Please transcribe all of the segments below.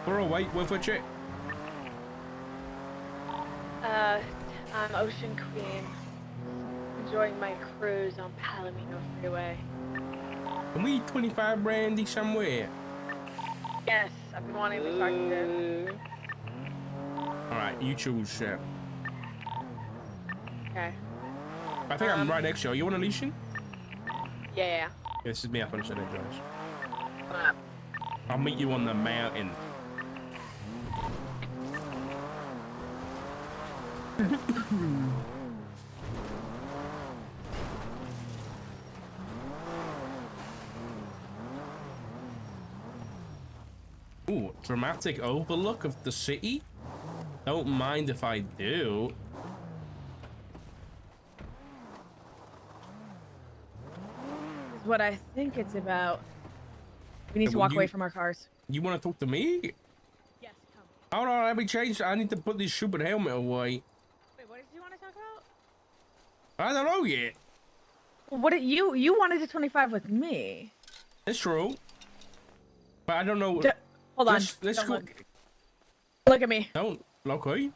We're awake with a chick. I'm Ocean Queen. Enjoying my cruise on Palomino Freeway. Can we eat 25 brandy somewhere? Yes, I've been wanting to talk to you. Alright, you choose. Okay. I think I'm right next to you. You want Elysian? Yeah. This is me up on the Jones. Come on up. I'll meet you on the mountain. Ooh, dramatic overlook of the city? Don't mind if I do. Is what I think it's about. We need to walk away from our cars. You want to talk to me? Yes, come. Hold on, let me change. I need to put this stupid helmet away. Wait, what did you want to talk about? I don't know yet. What did you wanted to 25 with me? It's true. But I don't know. Hold on. Let's go. Look at me. Don't. Okay.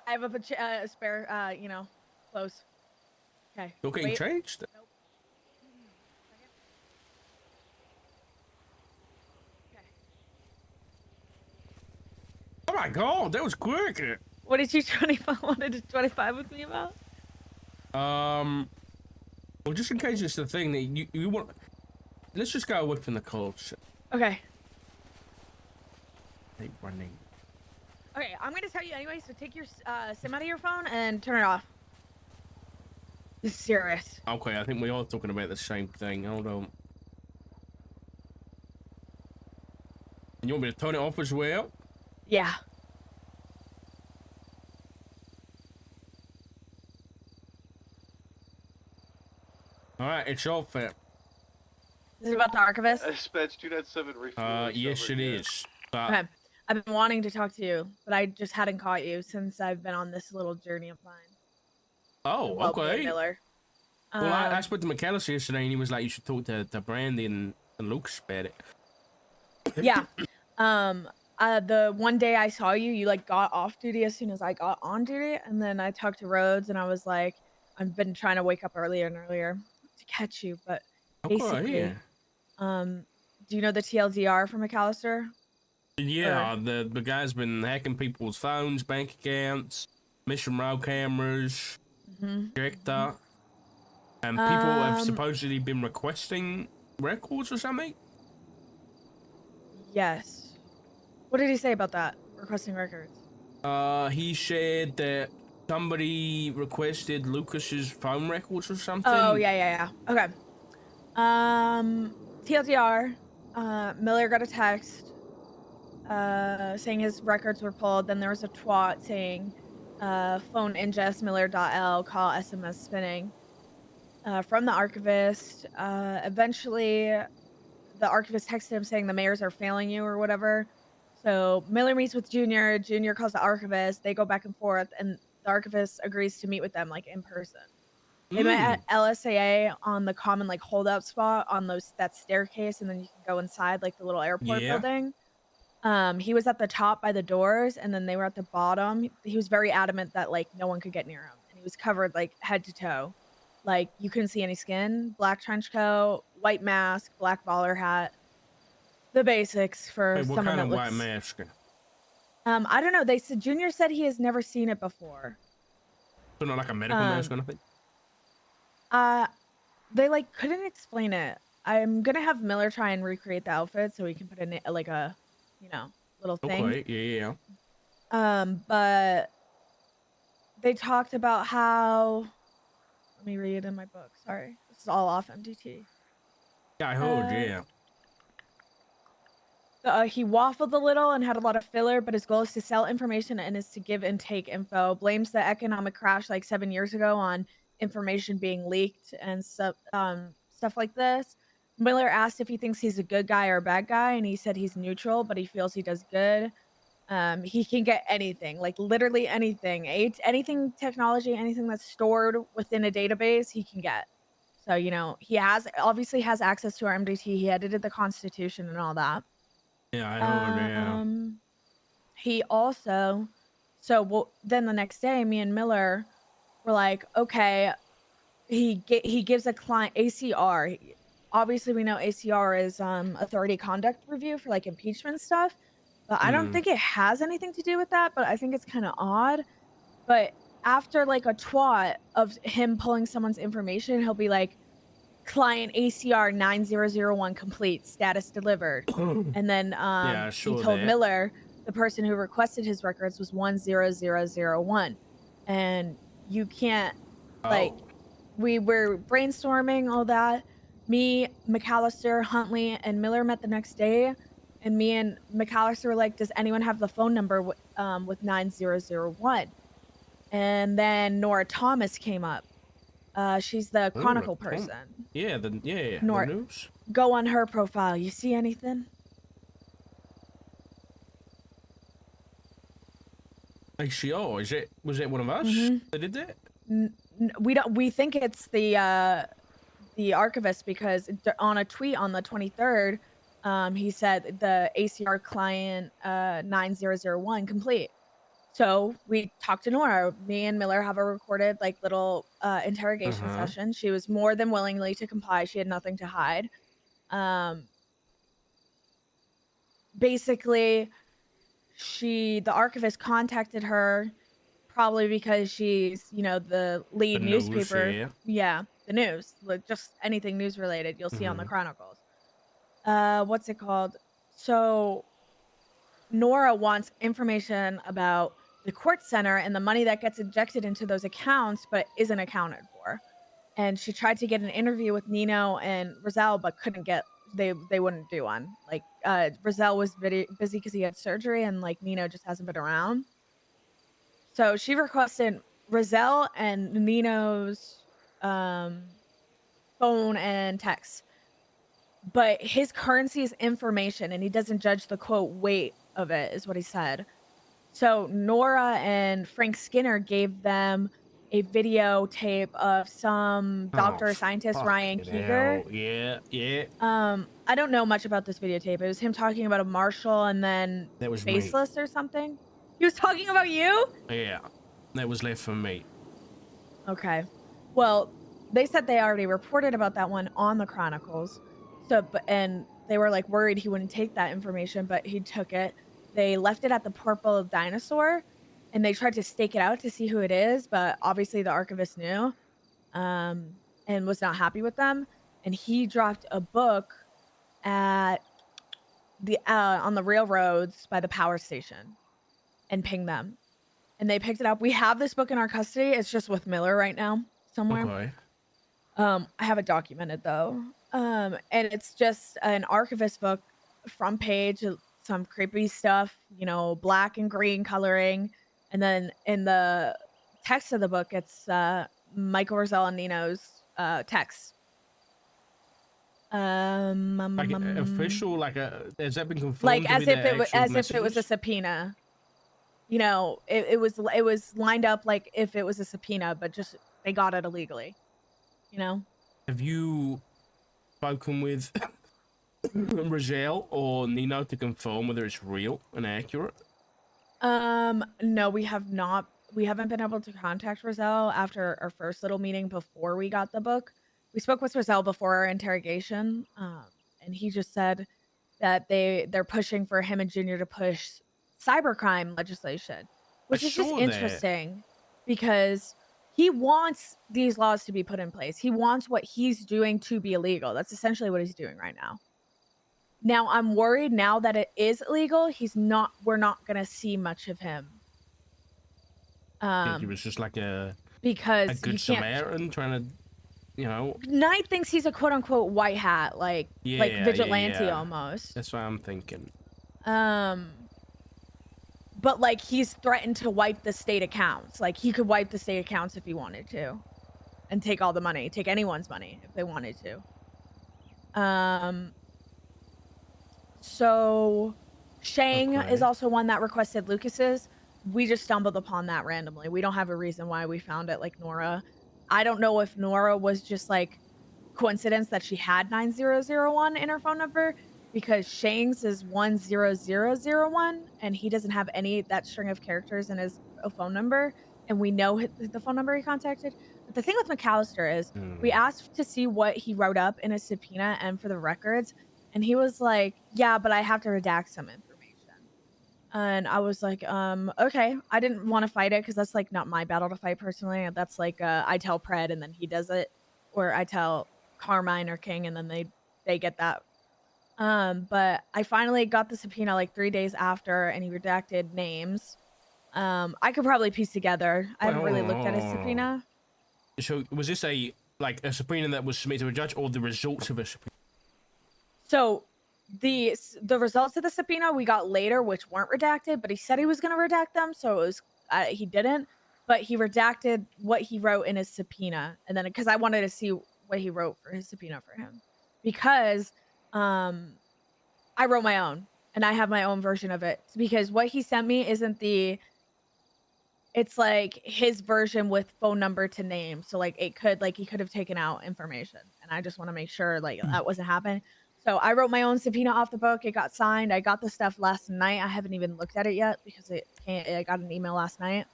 I have a spare, clothes. Okay. You're getting changed? Nope. Okay. Oh my god, that was quick. What did you wanted to 25 with me about? Well, just in case it's the thing that you want, let's just go away from the culture. Okay. Hey, running. Okay, I'm gonna tell you anyway, so take your SIM out of your phone and turn it off. This is serious. Okay, I think we are talking about the same thing. Hold on. You want me to turn it off as well? Yeah. Alright, it's off. Is it about the Archivist? Dispatch 297 refueling. Yes it is. Okay. I've been wanting to talk to you, but I just hadn't caught you since I've been on this little journey of mine. Oh, okay. Miller. Well, I spoke to McAllister yesterday, and he was like, "You should talk to Brandi and Lucas about it." Yeah. The one day I saw you, you like got off duty as soon as I got on duty, and then I talked to Rhodes, and I was like, I've been trying to wake up earlier and earlier to catch you, but basically, yeah. do you know the TLDR from McAllister? Yeah, the guy's been hacking people's phones, bank accounts, mission road cameras, projector, and people have supposedly been requesting records or something. Yes. What did he say about that? Requesting records? He said that somebody requested Lucas's phone records or something. Oh, yeah. Okay. TLDR, Miller got a text saying his records were pulled. Then there was a twat saying phone ingest Miller.l, call SMS spinning from the Archivist. Eventually, the Archivist texted him saying the mayors are failing you or whatever. So Miller meets with Junior. Junior calls the Archivist. They go back and forth, and the Archivist agrees to meet with them like in person. They met at LSAA on the common like holdout spot on that staircase, and then you can go inside like the little airport building. He was at the top by the doors, and then they were at the bottom. He was very adamant that like no one could get near him, and he was covered like head to toe. Like you couldn't see any skin, black trench coat, white mask, black baller hat. The basics for Wait, what someone kind that of looks... white mask? I don't know. They said Junior said he has never seen it before. So not like a medical mask or anything? They like couldn't explain it. I'm gonna have Miller try and recreate the outfit so we can put in like a, little thing. Okay, yeah. But they talked about how. Let me read it in my book. Sorry, this is all off MDT. Yeah, I heard, yeah. He waffled a little and had a lot of filler, but his goal is to sell information and is to give and take info. Blames the economic crash like 7 years ago on information being leaked and stuff like this. Miller asked if he thinks he's a good guy or a bad guy, and he said he's neutral, but he feels he does good. He can get anything, like literally anything, anything technology, anything that's stored within a database, he can get. So, he obviously has access to our MDT. He edited the Constitution and all that. Yeah, I heard, yeah. he also, then the next day, me and Miller were like, okay, he gives a client ACR. Obviously, we know ACR is authority conduct review for like impeachment stuff, but I don't think it has anything to do with that. But I think it's kind of odd. But after like a twat of him pulling someone's information, he'll be like, client ACR 9001 complete, status delivered. And then Yeah, he told Miller the person who requested his records was 10001. And you can't, like, we were brainstorming all that. Me, McAllister, Huntley, and Miller met the next day. And me and McAllister were like, does anyone have the phone number with 9001? And then Nora Thomas came up. She's the Chronicle person. Yeah, the news. Go on her profile. You see anything? ACR, was it one of us that did that? We don't. We think it's the archivist, because on a tweet on the 23rd, he said the ACR client 9001 complete. So we talked to Nora. Me and Miller have a recorded like little interrogation session. She was more than willingly to comply. She had nothing to hide. Basically, the archivist contacted her probably because she's, the lead newspaper. News, yeah, the news, like just anything news related you'll see on the Chronicles. What's it called? So Nora wants information about the court center and the money that gets injected into those accounts but isn't accounted for. And she tried to get an interview with Nino and Rizal but couldn't get, they wouldn't do one. Like Rizal was busy because he had surgery, and like Nino just hasn't been around. So she requested Rizal and Nino's phone and text. But his currency is information, and he doesn't judge the quote weight of it, is what he said. So Nora and Frank Skinner gave them a videotape of some doctor or scientist, Ryan Keeger. Yeah. I don't know much about this videotape. It was him talking about a Marshal and then That was Faceless or something. He was talking about you? Yeah, that was left for me. Okay. Well, they said they already reported about that one on the Chronicles. And they were like worried he wouldn't take that information, but he took it. They left it at the Purple Dinosaur, and they tried to stake it out to see who it is, but obviously the archivist knew, and was not happy with them. And he dropped a book at the on the railroads by the power station and pinged them. And they picked it up. We have this book in our custody. It's just with Miller right now somewhere. Okay. I have it documented though. And it's just an archivist book, front page, some creepy stuff, black and green coloring. And then in the text of the book, it's Michael Rizal and Nino's text. Like official, has that been confirmed? Like as if it was a subpoena. It was lined up like if it was a subpoena, but just they got it illegally. Have you spoken with Rizal or Nino to confirm whether it's real and accurate? No, we have not. We haven't been able to contact Rizal after our first little meeting before we got the book. We spoke with Rizal before our interrogation, and he just said that they're pushing for him and Junior to push cybercrime legislation, which is just interesting because he wants these laws to be put in place. He wants what he's doing to be illegal. That's essentially what he's doing right now. Now, I'm worried now that it is illegal, we're not going to see much of him. I think he was just like a good Samaritan trying to, Knight thinks he's a quote unquote white hat, like vigilante almost. That's what I'm thinking. But like he's threatened to wipe the state accounts. Like he could wipe the state accounts if he wanted to, and take all the money, take anyone's money if they wanted to. So Shang is also one that requested Lucas's. We just stumbled upon that randomly. We don't have a reason why we found it like Nora. I don't know if Nora was just like coincidence that she had 9001 in her phone number, because Shang's is 10001 and he doesn't have that string of characters in his phone number, and we know the phone number he contacted. But the thing with McAllister is we asked to see what he wrote up in his subpoena and for the records, and he was like, yeah, but I have to redact some information. And I was like, okay. I didn't want to fight it because that's like not my battle to fight personally. That's like I tell Pred and then he does it, or I tell Carmine or King and then they get that. But I finally got the subpoena like 3 days after, and he redacted names. I could probably piece together. I haven't really looked at his subpoena. So was this a subpoena that was submitted to a judge, or the results of a subpoena? So the results of the subpoena we got later, which weren't redacted, but he said he was going to redact them, so it was he didn't, but he redacted what he wrote in his subpoena, and then because I wanted to see what he wrote for his subpoena for him, because I wrote my own and I have my own version of it, because what he sent me isn't it's like his version with phone number to name, so like he could have taken out information, and I just want to make sure like that wasn't happening. So I wrote my own subpoena off the book. It got signed. I got the stuff last night. I haven't even looked at it yet because I got an email last night.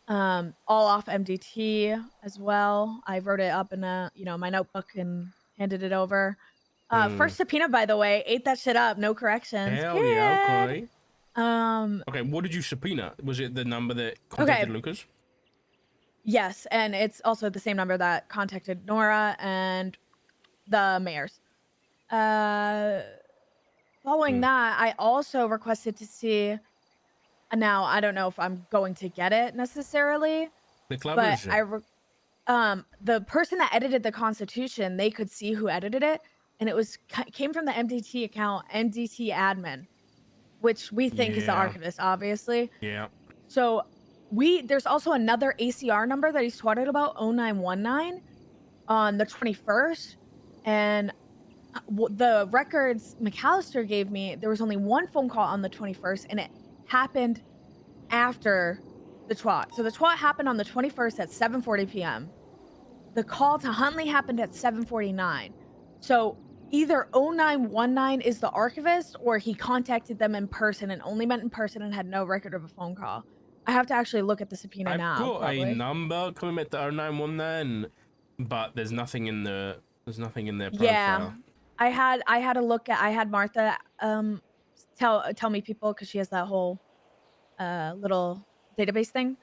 All off MDT as well. I wrote it up in my notebook and handed it over. First subpoena, by the way, ate that shit up. No corrections. Hell period. yeah, okay. Okay, what did you subpoena? Was it the number that contacted Lucas? Yes, and it's also the same number that contacted Nora and the mayors. Following that, I also requested to see. Now I don't know if I'm going to get it necessarily, but the person that edited the Constitution, they could see who edited it, and it came from the MDT account, MDT admin, which we think is the archivist, obviously. Yeah. So there's also another ACR number that he swatted about, 0919, on the 21st, and the records McAllister gave me, there was only one phone call on the 21st, and it happened after the twat. So the twat happened on the 21st at 7:40 p.m. The call to Huntley happened at 7:49. So either 0919 is the archivist, or he contacted them in person and only met in person and had no record of a phone call. I have to actually look at the subpoena now. I've got a number coming at the 0919, but there's nothing in their profile. Yeah. I had a look at, I had Martha tell me people, because she has that whole little database thing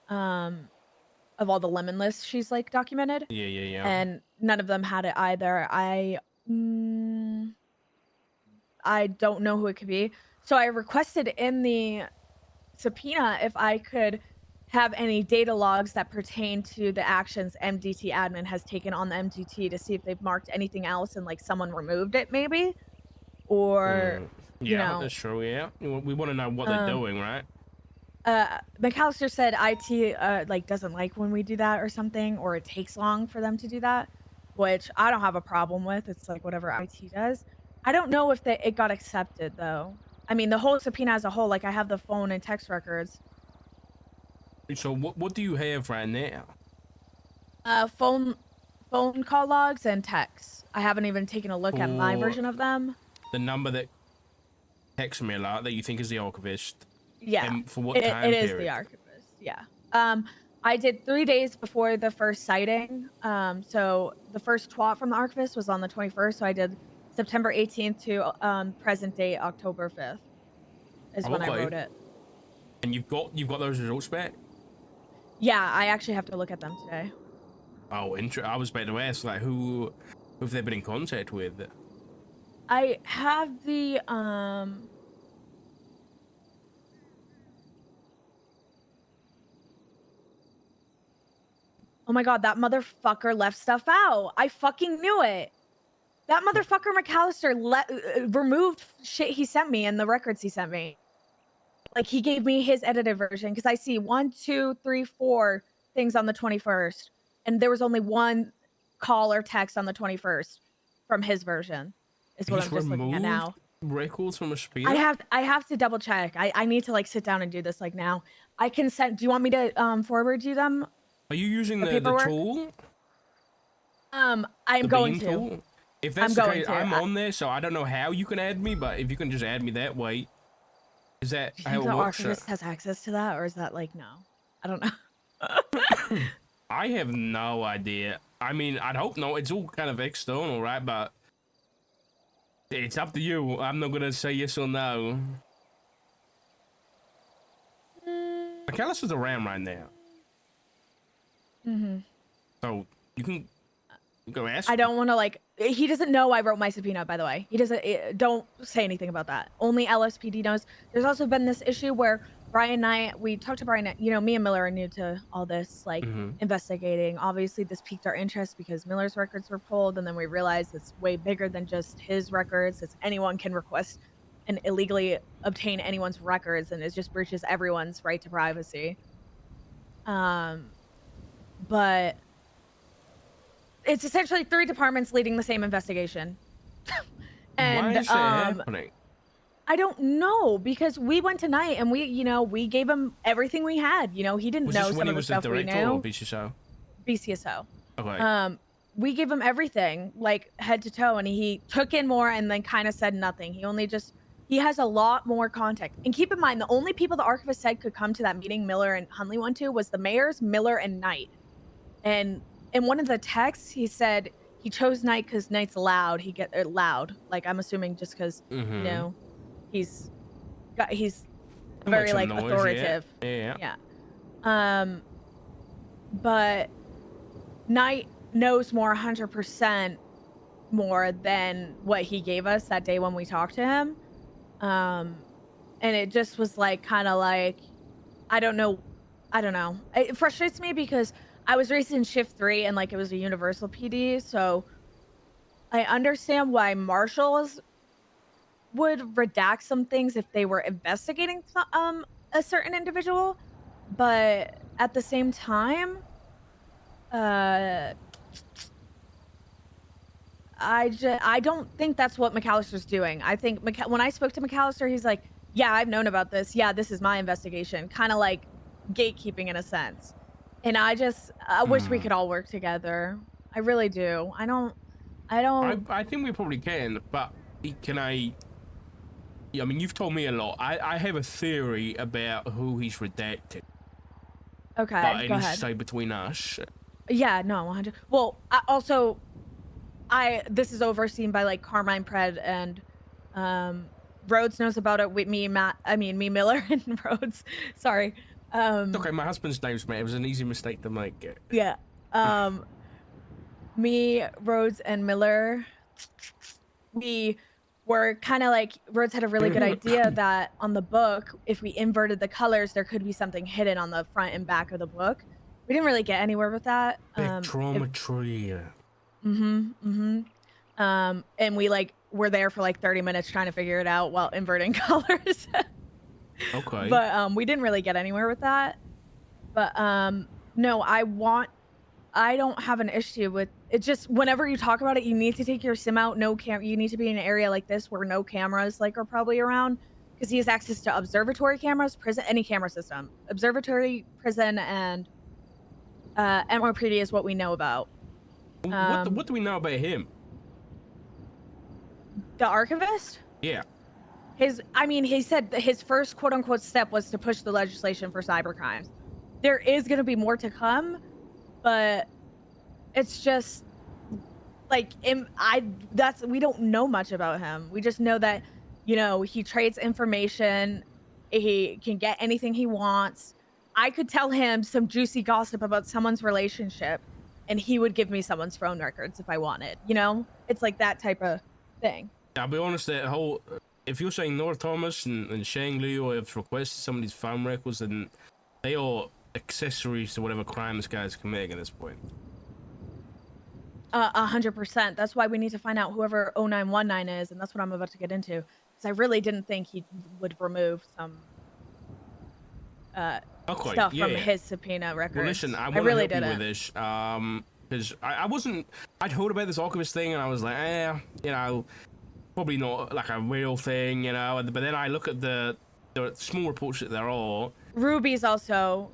of all the lemon lists she's like documented. Yeah. And none of them had it either. I don't know who it could be. So I requested in the subpoena if I could have any data logs that pertain to the actions MDT admin has taken on the MDT, to see if they've marked anything else and like someone removed it maybe, or that's true. Yeah, we want to know what they're doing, right? McAllister said IT like doesn't like when we do that or something, or it takes long for them to do that, which I don't have a problem with. It's like whatever IT does. I don't know if it got accepted though. I mean, the whole subpoena as a whole, like I have the phone and text records. So what do you have right now? Phone call logs and texts. I haven't even taken a look at my version of them. The number that texts me a lot that you think is the archivist. Yeah. And for what time period? It is the archivist. Yeah. I did 3 days before the first sighting. So the first twat from the archivist was on the 21st. So I did September 18th to present date October 5th is when I wrote it. And you've got those results back? Yeah, I actually have to look at them today. Oh, I was about to ask, like, who have they been in contact with? I have the oh my god, that motherfucker left stuff out. I fucking knew it. That motherfucker McAllister removed shit he sent me and the records he sent me. Like, he gave me his edited version, because I see 1, 2, 3, 4 things on the 21st, and there was only one call or text on the 21st from his version. Is what I'm just looking at now. Records from a speed? I have to double check. I need to like sit down and do this like now. I can send. Do you want me to forward you them? Are you using the tool? I'm going to. If that's I'm the going case, to. I'm on there, so I don't know how you can add me, but if you can just add me that way, is that Do you how think it the works? archivist has access to that, or is that like no? I don't know. I have no idea. I mean, I'd hope no. It's all kind of external, right? But it's up to you. I'm not gonna say yes or no. McAllister's around right now. So you can go ask. I don't want to like. He doesn't know I wrote my subpoena. By the way, he doesn't. Don't say anything about that. Only LSPD knows. There's also been this issue where Brian and I. We talked to Brian. You know, me and Miller are new to all this, like investigating. Obviously, this piqued our interest because Miller's records were pulled, and then we realized it's way bigger than just his records. It's anyone can request and illegally obtain anyone's records, and it just breaches everyone's right to privacy. But it's essentially 3 departments leading the same investigation. And why is that happening? I don't know, because we went tonight and we gave him everything we had. You know, he didn't know some of the stuff we knew. Or BCSO? BCSO. Okay. We gave him everything, like head to toe, and he took in more and then kind of said nothing. He has a lot more contact. And keep in mind, the only people the archivist said could come to that meeting Miller and Hunley went to was the mayors, Miller, and Knight. And in one of the texts, he said he chose Knight because Knight's loud. He get loud. Like, I'm assuming just because you know he's very like noise, authoritative. Yeah. But Knight knows more 100% more than what he gave us that day when we talked to him. And it just was like kind of like I don't know. It frustrates me because I was raised in shift 3 and like it was a universal PD, so I understand why marshals would redact some things if they were investigating a certain individual, but at the same time, I don't think that's what McAllister's doing. I think when I spoke to McAllister, he's like, "Yeah, I've known about this. Yeah, this is my investigation." Kind of like gatekeeping in a sense. And I wish we could all work together. I really do. I don't. I think we probably can, but can I? Yeah, I mean, you've told me a lot. I have a theory about who he's redacted. Okay, but it go needs ahead. to stay between us. Yeah, no, 100. Well, this is overseen by like Carmine Pred and Rhodes knows about it with me, me, Miller, and Rhodes. Sorry. Okay, my husband's name's Matt. It was an easy mistake to make. Yeah. Me, Rhodes, and Miller, we were kind of like, Rhodes had a really good idea that on the book, if we inverted the colors, there could be something hidden on the front and back of the book. We didn't really get anywhere with that. Spectrometry. And we like were there for like 30 minutes trying to figure it out while inverting colors. Okay. But we didn't really get anywhere with that. But no, I don't have an issue with it. Just whenever you talk about it, you need to take your sim out. You need to be in an area like this where no cameras like are probably around, because he has access to observatory cameras, prison, any camera system, observatory, prison, and MRPD is what we know about. What do we know about him? The archivist? Yeah. He said that his first quote unquote step was to push the legislation for cybercrimes. There is going to be more to come, but it's just like we don't know much about him. We just know that, you know, he trades information. He can get anything he wants. I could tell him some juicy gossip about someone's relationship and he would give me someone's phone records if I wanted, you know? It's like that type of thing. I'll be honest, if you're saying Nora Thomas and Shang Liu have requested somebody's phone records, then they are accessories to whatever crime this guy's committing at this point. 100%. That's why we need to find out whoever 0919 is, and that's what I'm about to get into. Because I really didn't think he would remove some stuff from his subpoena records. Well, listen, I really help you with this. Because I'd heard about this archivist thing, and I was like, you know, probably not like a real thing, you know. But then I look at the small reports that there are. Ruby's also,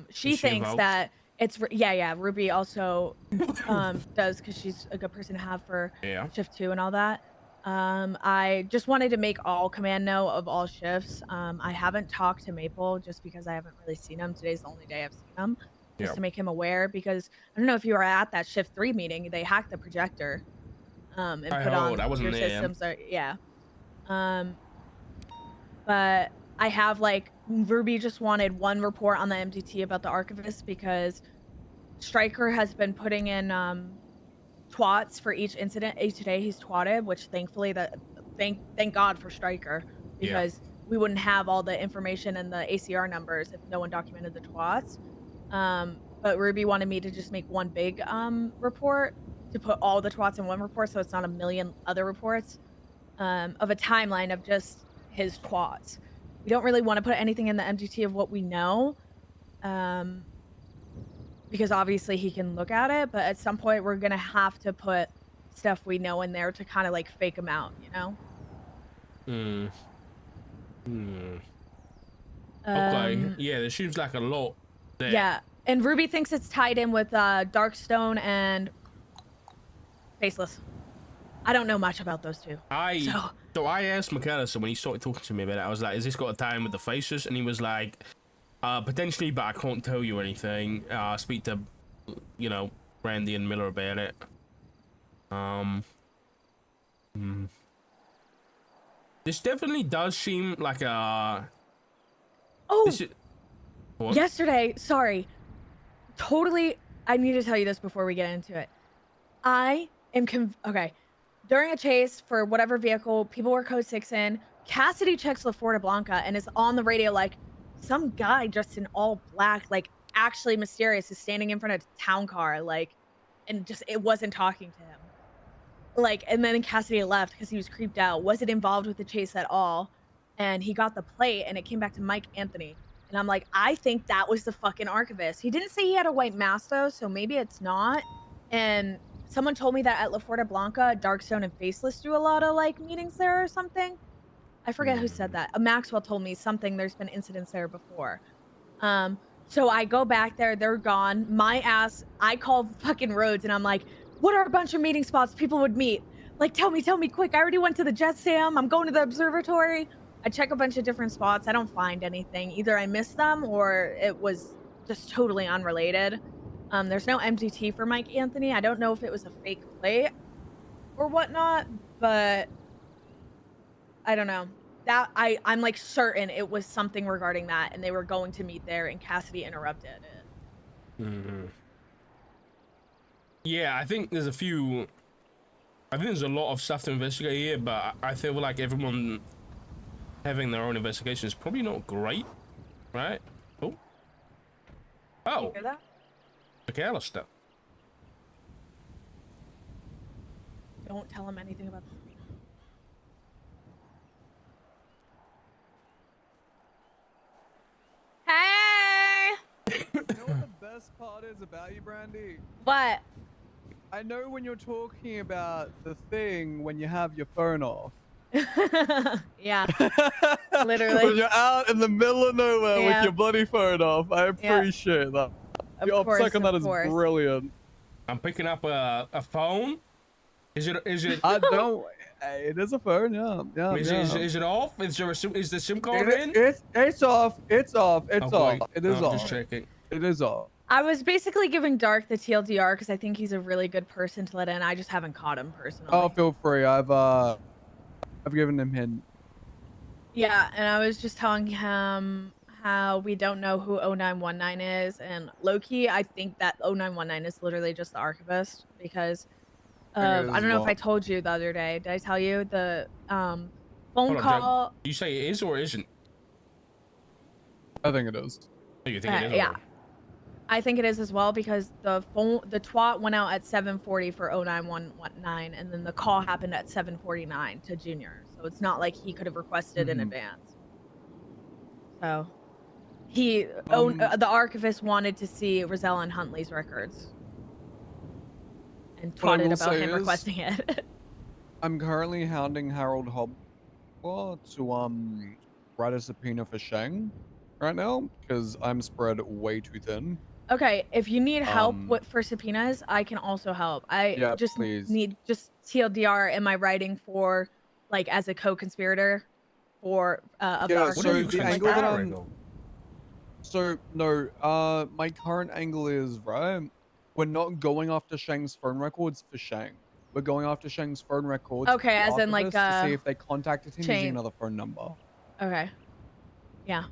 she thinks that Yeah. Ruby also does, because she's a good person to have for shift 2 and all that. I just wanted to make all command know of all shifts. I haven't talked to Maple just because I haven't really seen him. Today's the only day I've seen him, just to make him aware, because I don't know if you were at that shift 3 meeting. They hacked the projector and put on your systems. Yeah. But I have, like, Ruby just wanted one report on the MDT about the Archivists, because Stryker has been putting in twats for each incident. Each day he's twatted, which thankfully thank God for Stryker, because we wouldn't have all the information and the ACR numbers if no one documented the twats. But Ruby wanted me to just make one big report to put all the twats in one report, so it's not a million other reports of a timeline of just his twats. We don't really want to put anything in the MDT of what we know, because obviously he can look at it, but at some point we're gonna have to put stuff we know in there to kind of like fake him out, you know? Okay. Yeah, there seems like a lot there. Yeah, and Ruby thinks it's tied in with Darkstone and Faceless. I don't know much about those two. So I asked McAllister when he started talking to me about it, I was like, is this got a tie in with the Faces? And he was like, potentially, but I can't tell you anything. Speak to, Brandi and Miller about it. This definitely does seem like a... Yesterday, sorry. Totally, I need to tell you this before we get into it. I am okay. During a chase for whatever vehicle, people were code 6 in. Cassidy checks La Florida Blanca and is on the radio like, some guy dressed in all black, like actually mysterious, is standing in front of a town car, like, and just it wasn't talking to him. Like, and then Cassidy left because he was creeped out, wasn't involved with the chase at all. And he got the plate and it came back to Mike Anthony. And I'm like, I think that was the fucking Archivist. He didn't say he had a white mask though, so maybe it's not. And someone told me that at La Fuerza Blanca, Darkstone and Faceless do a lot of like meetings there or something. I forget who said that. Maxwell told me something. There's been incidents there before. So I go back there. They're gone. My ass, I call fucking Rhodes and I'm like, what are a bunch of meeting spots people would meet? Like, tell me quick. I already went to the Jet Sam. I'm going to the observatory. I check a bunch of different spots. I don't find anything. Either I missed them or it was just totally unrelated. There's no MDT for Mike Anthony. I don't know if it was a fake plate or whatnot, but I don't know. That I'm like certain it was something regarding that, and they were going to meet there, and Cassidy interrupted it. Yeah, I think there's a lot of stuff to investigate here, but I feel like everyone having their own investigation is probably not great, right? Oh. You hear that? McAllister. Don't tell him anything about this. Hey! You know what the best part is about you, Brandi? What? I know when you're talking about the thing when you have your phone off. Yeah. Literally. When you're out in the middle of nowhere with your bloody phone off. I appreciate that. Your upsec on that is brilliant. I'm picking up a phone. Is it? I don't. It is a phone, yeah. Is it off? Is the SIM card in? It's off. It's off. It's off. It is off. Just checking. It is off. I was basically giving Dark the TLDR because I think he's a really good person to let in. I just haven't caught him personally. Oh, feel free. I've given him hint. Yeah, and I was just telling him how we don't know who 0919 is, and low-key, I think that 0919 is literally just the Archivist because of, I don't know if I told you the other day. Did I tell you the phone call? Do you say it is or isn't? I think it is. Oh, you think it is? Yeah. I think it is as well because the twat went out at 7:40 for 0919, and then the call happened at 7:49 to Junior. So it's not like he could have requested in advance. So the Archivist wanted to see Rosella and Huntley's records and twatted about him requesting it. I'm currently hounding Harold Hobler to write a subpoena for Shang right now because I'm spread way too thin. Okay, if you need help for subpoenas, I can also help. I just need TLDR. Am I writing for, like, as a co-conspirator for of the Archivists? So the angle that I'm. So no, my current angle is right. We're not going after Shang's phone records for Shang. We're going after Shang's phone records. Okay, as in like to see if they contacted him using another phone number. Okay. Yeah.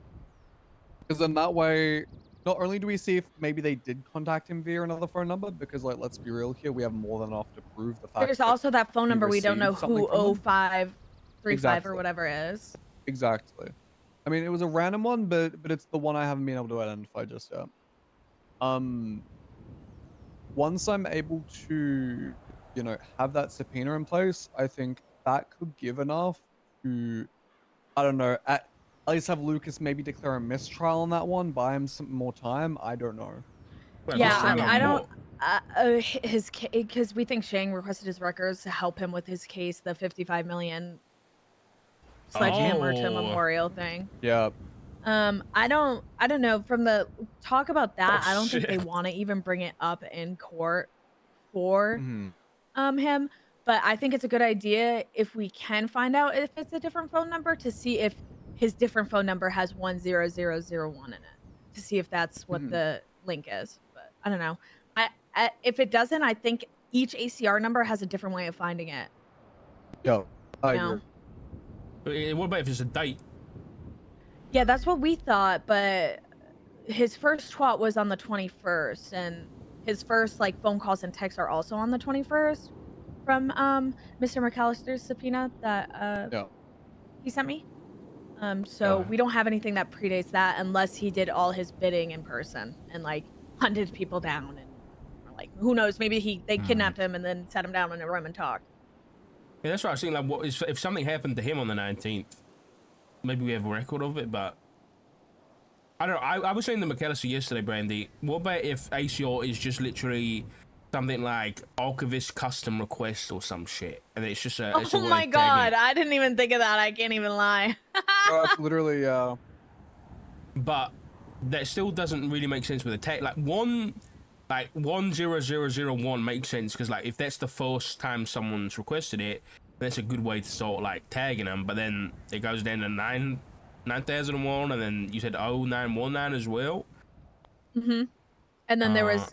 Because then that way, not only do we see if maybe they did contact him via another phone number, because like let's be real here, we have more than enough to prove the fact. There's also that phone number we don't know who 0535 or whatever is. Exactly. I mean, it was a random one, but it's the one I haven't been able to identify just yet. Once I'm able to, have that subpoena in place, I think that could give enough to, I don't know, at least have Lucas maybe declare a mistrial on that one, buy him some more time. I don't know. Yeah, I don't. Because we think Shang requested his records to help him with his case, the 55 million sledgehammer to memorial thing. Yeah. I don't know. From the talk about that, I don't think they want to even bring it up in court for him. But I think it's a good idea if we can find out if it's a different phone number to see if his different phone number has 10001 in it to see if that's what the link is. But I don't know. If it doesn't, I think each ACR number has a different way of finding it. Yeah, I agree. What about if it's a date? Yeah, that's what we thought, but his first twat was on the 21st, and his first phone calls and texts are also on the 21st from Mr. McAllister's subpoena that he sent me. So we don't have anything that predates that unless he did all his bidding in person and hunted people down and who knows, maybe they kidnapped him and then sat him down in a room and talked. Yeah, that's what I was thinking. What is if something happened to him on the 19th? Maybe we have a record of it, but I don't know. I was saying to McAllister yesterday, Brandi, what about if ACR is just literally something like Archivist custom request or some shit, and it's just a. Oh my god, I didn't even think of that. I can't even lie. That's literally But that still doesn't really make sense with the tag. 10001 makes sense because if that's the first time someone's requested it, that's a good way to start tagging them. But then it goes down to 9001, and then you said 0919 as well. And then there was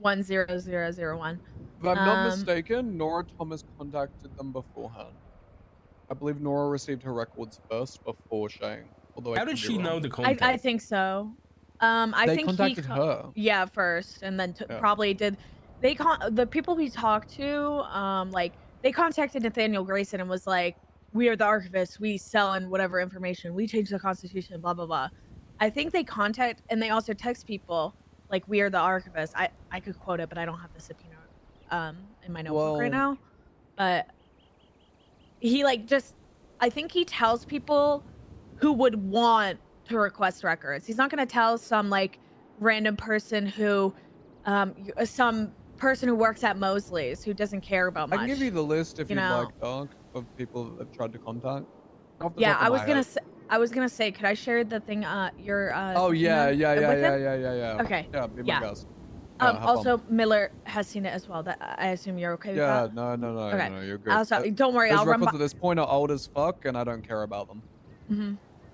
10001. If I'm not mistaken, Nora Thomas contacted them beforehand. I believe Nora received her records first before Shang. Although how did she know the contact? I think so. I think contacted her. Yeah, first, and then probably did. The people we talked to, they contacted Nathaniel Grayson and was like, "We are the Archivists. We sell and whatever information. We change the Constitution. Blah blah blah." I think they contact and they also text people like, "We are the Archivists." I could quote it, but I don't have the subpoena in my notebook right now. But he I think he tells people who would want to request records. He's not going to tell some random person who some person who works at Mosley's who doesn't care about much. I can give you the list if you'd like, Doc, of people that have tried to contact. Yeah, I was gonna say, could I share the thing? Your oh yeah. Okay. Yeah, be my guest. Also, Miller has seen it as well. That I assume you're okay with that. No, okay. No, you're good. Don't worry, I'll run. Records at this point are old as fuck, and I don't care about them.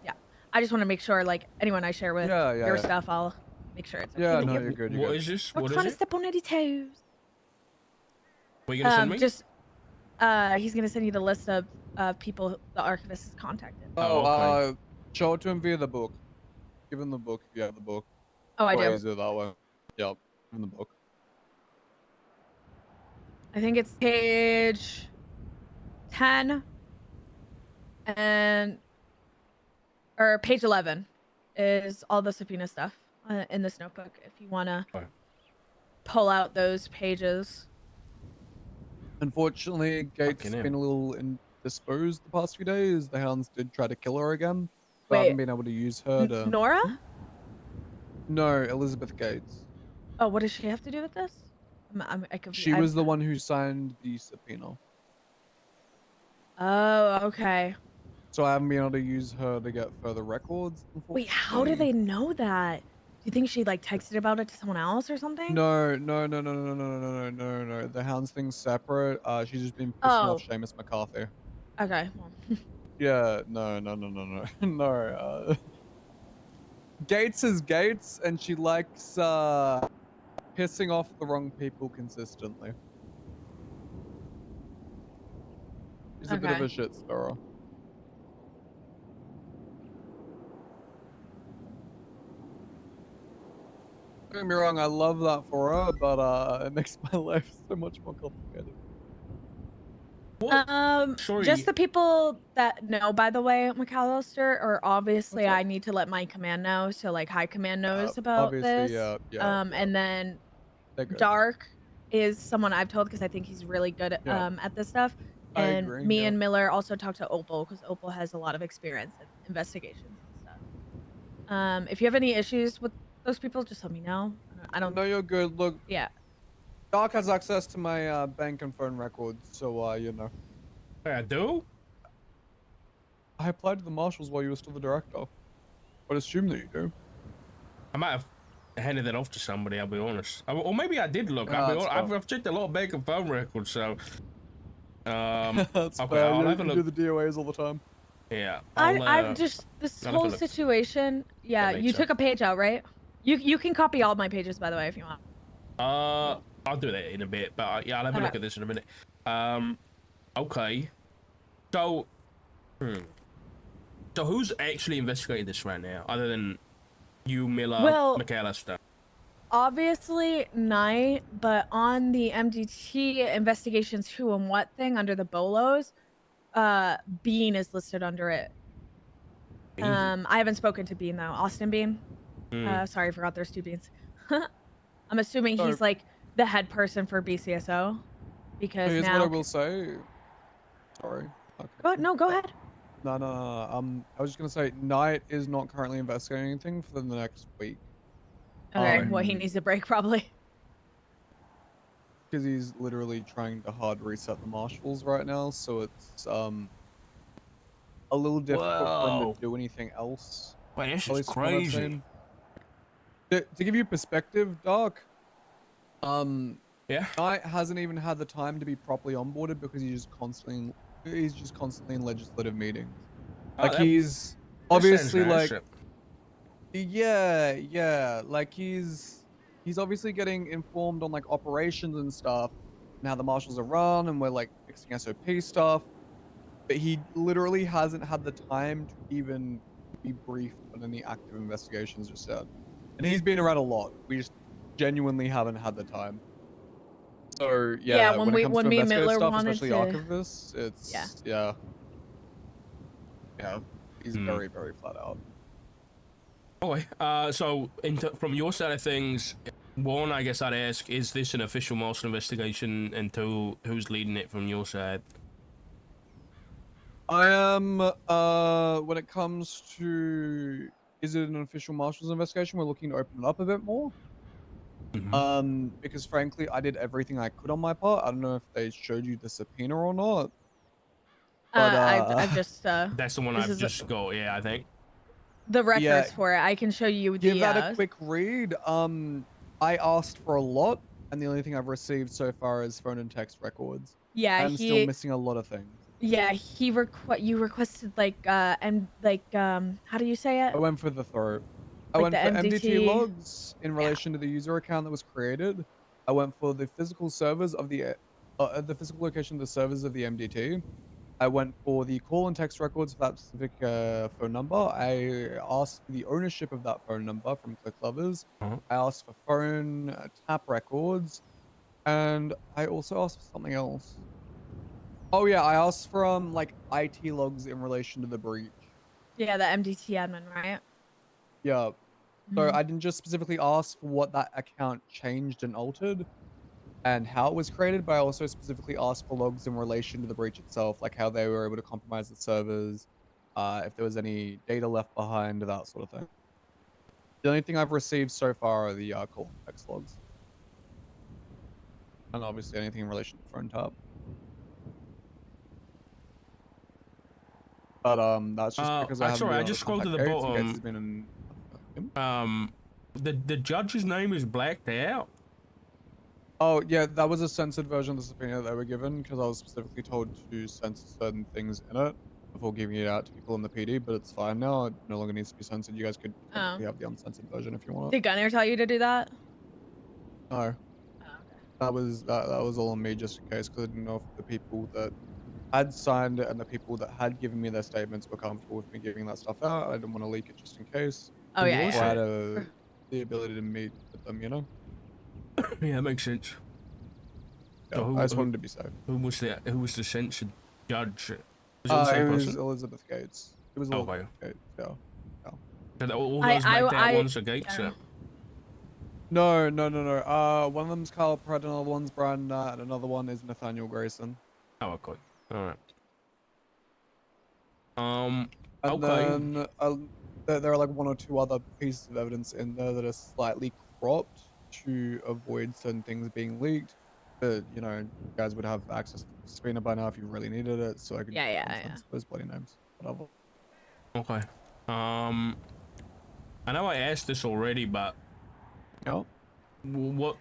Yeah, I just want to make sure, anyone I share with your stuff, I'll make sure it's okay. Yeah, no, you're good. What is this? We're trying to step on any toes. What are you gonna send me? He's gonna send you the list of people the Archivist has contacted. Okay. Show it to him via the book. Give him the book if you have the book. Oh, I do. Is it that way? Yep, give him the book. I think it's page 10 or page 11 is all the subpoena stuff in this notebook. If you wanna pull out those pages. Unfortunately, Gates has been a little indisposed the past few days. The Hounds did try to kill her again. So I haven't been able to use her to... Nora? No, Elizabeth Gates. Oh, what does she have to do with this? She was the one who signed the subpoena. Oh, okay. So I haven't been able to use her to get further records. Wait, how do they know that? Do you you think she like texted about it to someone else or something? No. The Hounds thing's separate. She's just been pissing off Oh, Seamus McCarthy. okay. Well, Yeah, no. No. Gates is Gates, and she likes pissing off the wrong people consistently. She's a bit of okay. a shit stirrer. Don't get me wrong, I love that for her, but it makes my life so much more complicated. What? Just Sorry. the people that know, by the way, McAllister, or obviously What's up? I need to let my command know, so like high command knows about Obviously, this. yeah. And then They're good. Dark is someone I've told because I think he's really good Yeah. at this stuff. I And agree, me yeah. and Miller also talked to Opal because Opal has a lot of experience in investigations and stuff. If you have any issues with those people, just let me know. I don't. No, you're good. Look, Yeah. Dark has access to my bank and phone records, so you know. I do? I applied to the marshals while you were still the director. I'd assume that you do. I might have handed that off to somebody, I'll be honest. Or maybe I did look. Yeah, that's I've checked a lot of bank and phone records, so... That's okay, fair. I'll You have a do look. the DOAs all the time. Yeah, I'm just this I'll have a whole look situation. Yeah, you later. took a page out, right? You can copy all my pages, by the way, if you want. I'll do that in a bit, but yeah, I'll have a look at this in a minute. Okay. So, so who's actually investigating this right now, other than you, Miller, Well, McAllister? obviously Knight, but on the MDT investigations who and what thing under the Bolos, Bean is listed under it. Bean? I haven't spoken to Bean though. Austin Bean. Sorry, I forgot there's two Beans. I'm assuming So, he's like the head person for BCSO because here's now. what I will say. Sorry. Okay. Go ahead. No. I was just gonna say, Knight is not currently investigating anything for the next week. Okay, well, he needs a break probably. Because he's literally trying to hard reset the marshals right now, so it's a little difficult for him to do anything else. Wait, this At is least from what I've crazy. seen. To give you perspective, Dark, Yeah. Knight hasn't even had the time to be properly onboarded because he's just constantly in legislative meetings. Like he's obviously like, yeah, like he's obviously getting informed on like operations and stuff and how the marshals are run, and we're like fixing SOP stuff, but he literally hasn't had the time to even be briefed on any active investigations just yet. And he's been around a lot. We just genuinely haven't had the time. So yeah, when it comes to me and investigative Miller stuff, wanted especially to, Archivists, it's yeah, he's very flat out. Okay, so from your side of things, one, I guess I'd ask, is this an official marshal investigation, and two, who's leading it from your side? I am, when it comes to, is it an official marshal's investigation? We're looking to open it up a bit more. Because frankly, I did everything I could on my part. I don't know if they showed you the subpoena or not. But, I've just, that's the one I've just got, yeah, I think. The records for it. I can show you the, give that a quick read. I asked for a lot, and the only thing I've received so far is phone and text records. Yeah, I'm still missing a lot of things. Yeah, you requested like how do you say it? I went for the throat. I Like went for the MDT MDT. logs in relation to the user account that was created. I went for the physical servers of the physical location of the servers of the MDT. I went for the call and text records for that specific phone number. I asked for the ownership of that phone number from Click Lovers. I asked for phone tap records, and I also asked for something else. Oh yeah, I asked for like IT logs in relation to the breach. Yeah, the MDT admin, right? Yeah. So I didn't just specifically ask for what that account changed and altered and how it was created, but I also specifically asked for logs in relation to the breach itself, like how they were able to compromise the servers, if there was any data left behind, that sort of thing. The only thing I've received so far are the call and text logs. And obviously anything in relation to phone tap. But that's just because I haven't sorry, been I able just to scrolled to contact the Gates, and Gates bottom. has been in... The judge's name is blacked out. Oh yeah, that was a censored version of the subpoena they were given because I was specifically told to censor certain things in it before giving it out to people in the PD. But it's fine now; it no longer needs to be censored. You guys could technically have the uncensored version if you want it. Did Gunner tell you to do that? No, Oh, okay. that was all on me just in case because I didn't know if the people that had signed it and the people that had given me their statements were comfortable with me giving that stuff out. I didn't want to leak it just in case. Oh Who yeah, was So I yeah. had it? the ability to meet with them, you know. Yeah, that makes sense. Yeah, So I just wanted to be safe. who was the censored judge? Was it the same It was person? Elizabeth Gates. It was Oh, Elizabeth okay. Gates. Yeah. Yeah. So all those blacked out ones are Gates. yeah. No. One of them's Carl Pratt, another one's Brian, and another one is Nathaniel Grayson. Oh, okay. All right. And Okay. then there are like one or two other pieces of evidence in there that are slightly cropped to avoid certain things being leaked. But you know, you guys would have access to the subpoena by now if you really needed it, so I could Yeah. censor those bloody names. Whatever. Okay. I know I asked this already, but Yeah. what?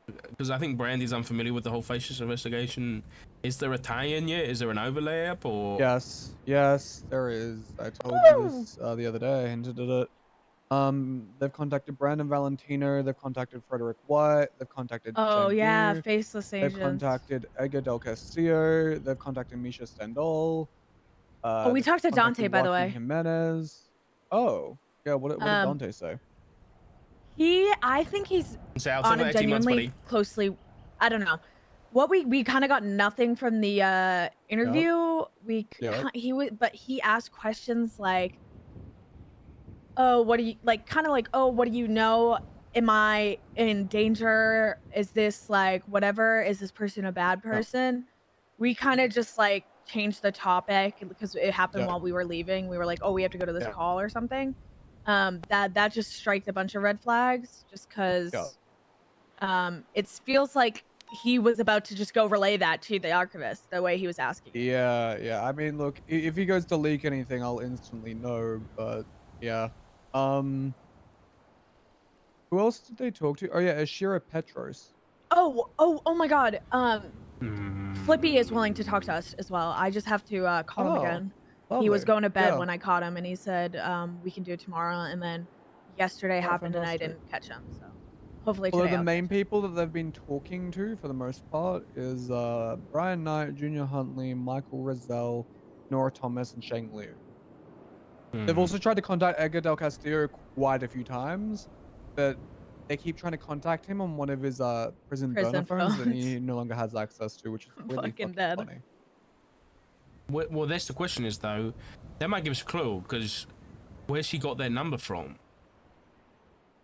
Because I think Brandy's unfamiliar with the whole Faceless investigation. Is there a tie-in yet? Is there an overlap or? Yes, there is. I told you this the other day. I hinted at it. They've contacted Brandon Valentino. They've contacted Frederick White. They've contacted Oh Chen yeah, Yu. faceless They've agents. contacted Edgar Del Castillo. They've contacted Misha Stendhal. Oh, we They've talked to Dante, contacted by the Joaquin way. Jimenez. Oh, yeah. What did Dante say? I think he's So I'll on tell a you 18 months, genuinely buddy. closely. I don't know. What we kind of got nothing from the interview. But he asked questions like, "Oh, what do you like?" Kind of like, "Oh, what do you know? Am I in danger? Is this like whatever? Is this person a bad person?" We kind of just like changed the topic because it happened while we were leaving. We were like, "Oh, we have to go to this call or something." That just striked a bunch of red flags just because it feels like he was about to just go relay that to the archivist the way he was asking. Yeah. I mean, look, if he goes to leak anything, I'll instantly know. But yeah. Um, who else did they talk to? Oh yeah, Ashira Petros. Oh my God. Flippy is willing to talk to us as well. I just have to call him again. Lovely. He was going to bed Yeah. when I caught him, and he said we can do it tomorrow. And then yesterday happened, and I Fantastic. didn't catch him. So hopefully Although today. the main people that they've been talking to for the most part is Brian Knight, Junior Huntley, Michael Rizal, Nora Thomas, and Sheng Liu. They've also tried to contact Edgar Del Castillo quite a few times, but they keep trying to contact him on one of his prison burner phones that he no longer has access to, which is really fucking funny. Well, that's the question is though, that might give us a clue because where's he got their number from?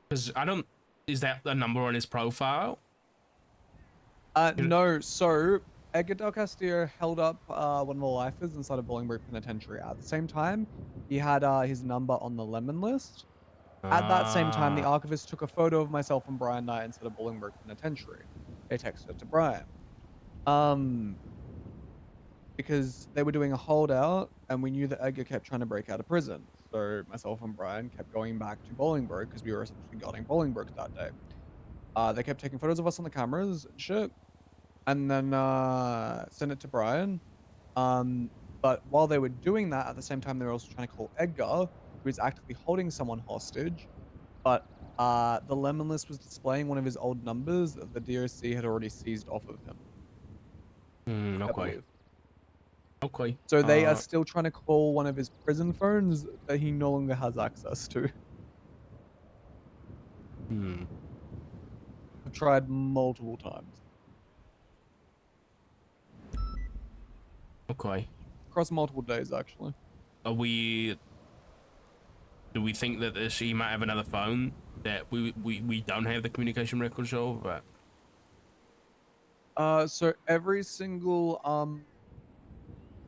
Because is that a number on his profile? No. So Edgar Del Castillo held up one of the lifers inside of Bolingbroke Penitentiary. At the same time, he had his number on the lemon list. At that same time, the archivist took a photo of myself and Brian Knight inside of Bolingbroke Penitentiary. They texted it to Brian. Because they were doing a holdout, and we knew that Edgar kept trying to break out of prison. So myself and Brian kept going back to Bolingbroke because we were essentially guarding Bolingbroke that day. They kept taking photos of us on the cameras and shit, and then sent it to Brian. But while they were doing that, at the same time, they were also trying to call Edgar, who was actively holding someone hostage. But the lemon list was displaying one of his old numbers that the DOC had already seized off of him. I believe. Okay. So they are still trying to call one of his prison phones that he no longer has access to. I've tried multiple times. Okay. Across multiple days, actually. Do we think that he might have another phone that we don't have the communication records of? But... So every single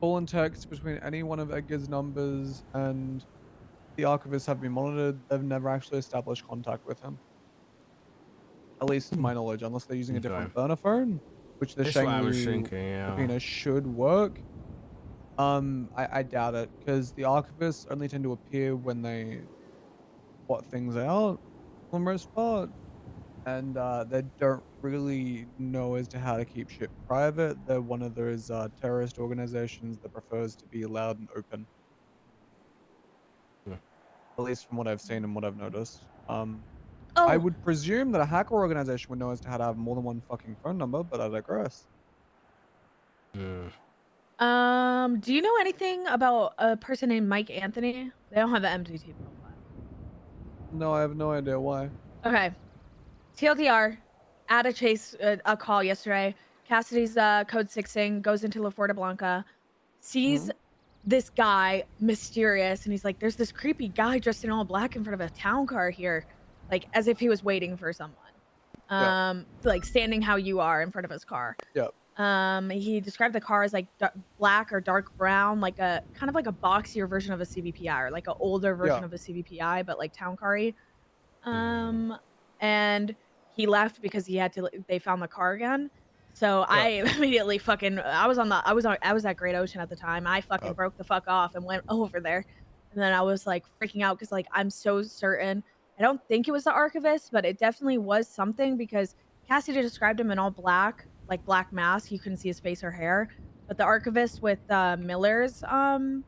call and text between any one of Edgar's numbers and the archivists have been monitored. They've never actually established contact with him. At least to my knowledge, unless they're using a different burner phone, which the Sheng Liu subpoena should work. I doubt it because the archivists only tend to appear when they plot things out. for the most part. And they don't really know as to how to keep shit private. They're one of those terrorist organizations that prefers to be loud and open, Yeah. at least from what I've seen and what I've noticed. I Oh, would presume that a hacker organization would know as to how to have more than one fucking phone number, but I digress. Mm. do you know anything about a person named Mike Anthony? They don't have an MDT profile. No, I have no idea why. Okay. TLDR, at a chase, a call yesterday. Cassidy's code 6ing, goes into La Fuerte Blanca, sees Mhm. this guy mysterious, and he's like, "There's this creepy guy dressed in all black in front of a town car here," like as if he was waiting for someone. Yeah. Like standing how you are in front of his car. Yeah. He described the car as like black or dark brown, like a kind of like a boxier version of a CVPI or like an older version Yeah. of a CVPI, but like town car-y. Mm. And he left because he had to they found the car again. So Yeah. I immediately fucking I was at Great Ocean at the time. I fucking Yeah. broke the fuck off and went over there. And then I was like freaking out because like I'm so certain. I don't think it was the archivist, but it definitely was something because Cassidy described him in all black, like black mask. You couldn't see his face or hair. But the archivist with Mhm.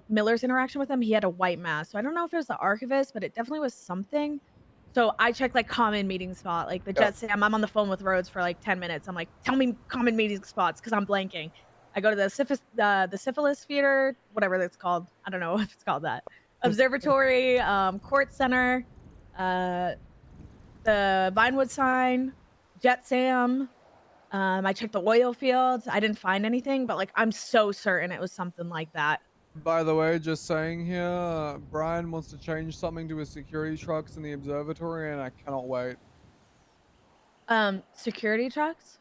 Miller's interaction with him, he had a white mask. So I don't know if it was the archivist, but it definitely was something. So I checked like common meeting spot, like the Yeah. Jet Sam. I'm on the phone with Rhodes for like 10 minutes. I'm like, tell me common meeting spots because I'm blanking. I go to the syphilis theater, whatever that's called. I don't know if it's called that. Observatory, Court Center, uh, the Vinewood sign, Jet Sam. I checked the oil fields. I didn't find anything, but like I'm so certain it was something like that. By the way, just saying here, Brian wants to change something to his security trucks in the observatory, and I cannot wait. Security trucks?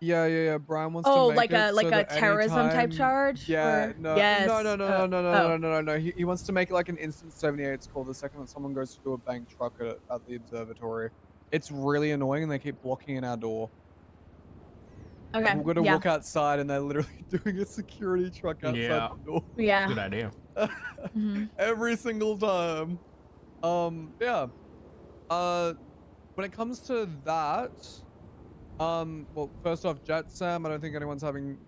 Yeah. Brian wants to Oh, make it like so a that terrorism type anytime, charge yeah, or no, no, yes. no, no, no, no, no, Oh. no, no, no, no. He wants to make it like an instant 78 call the second that someone goes to do a bank truck at the observatory. It's really annoying, and they keep blocking in our door. Like, Okay. we're gonna Yeah. walk outside, and they're literally doing a security truck outside Yeah. the door. Yeah. Good idea. Mhm. Every single time. Yeah. Uh, when it comes to that, well, first off, Jet Sam, I don't think anyone's having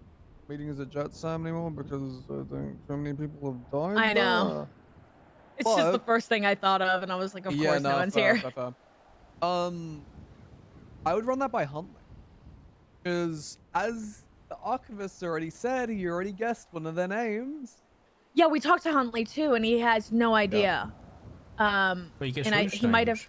meetings at Jet Sam anymore because I think so many people have died I know. there. It's just the But first thing I thought of and I was like, of yeah, course no no, one's fair, here. fair, fair. Um, I would run that by Huntley because, as the archivist already said, he already guessed one of their names. Yeah, we talked to Huntley too and he has no Yeah. idea. But you guess And whose he might have names?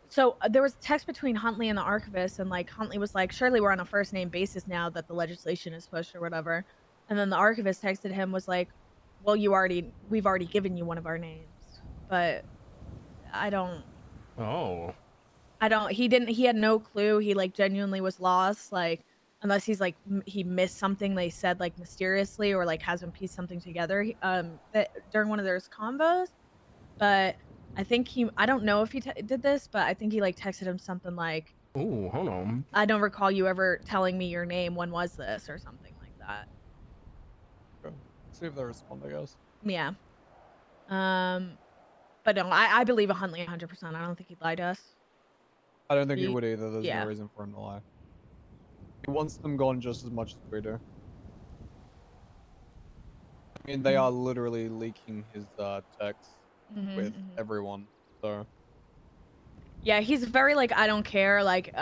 so there was text between Huntley and the archivist, and like Huntley was like, "Surely we're on a first name basis now that the legislation is pushed or whatever." And then the archivist texted him was like, "Well, we've already given you one of our names, but I don't, Oh. he had no clue. He like genuinely was lost, like unless he's like he missed something they said like mysteriously or like hasn't pieced something together that during one of those convos, but." I think I don't know if he did this, but I think he like texted him something like, Ooh, hold on. I don't recall you ever telling me your name. When was this? Or something like that. Okay. See if they respond, I guess. Yeah. Um, but no, I believe a Huntley 100%. I don't think he'd lie to us. I don't think he would either. There's no Yeah. reason for him to lie. He wants them gone just as much as we do. I mean, they are literally leaking his texts with everyone. So Yeah, he's very like I don't care. Like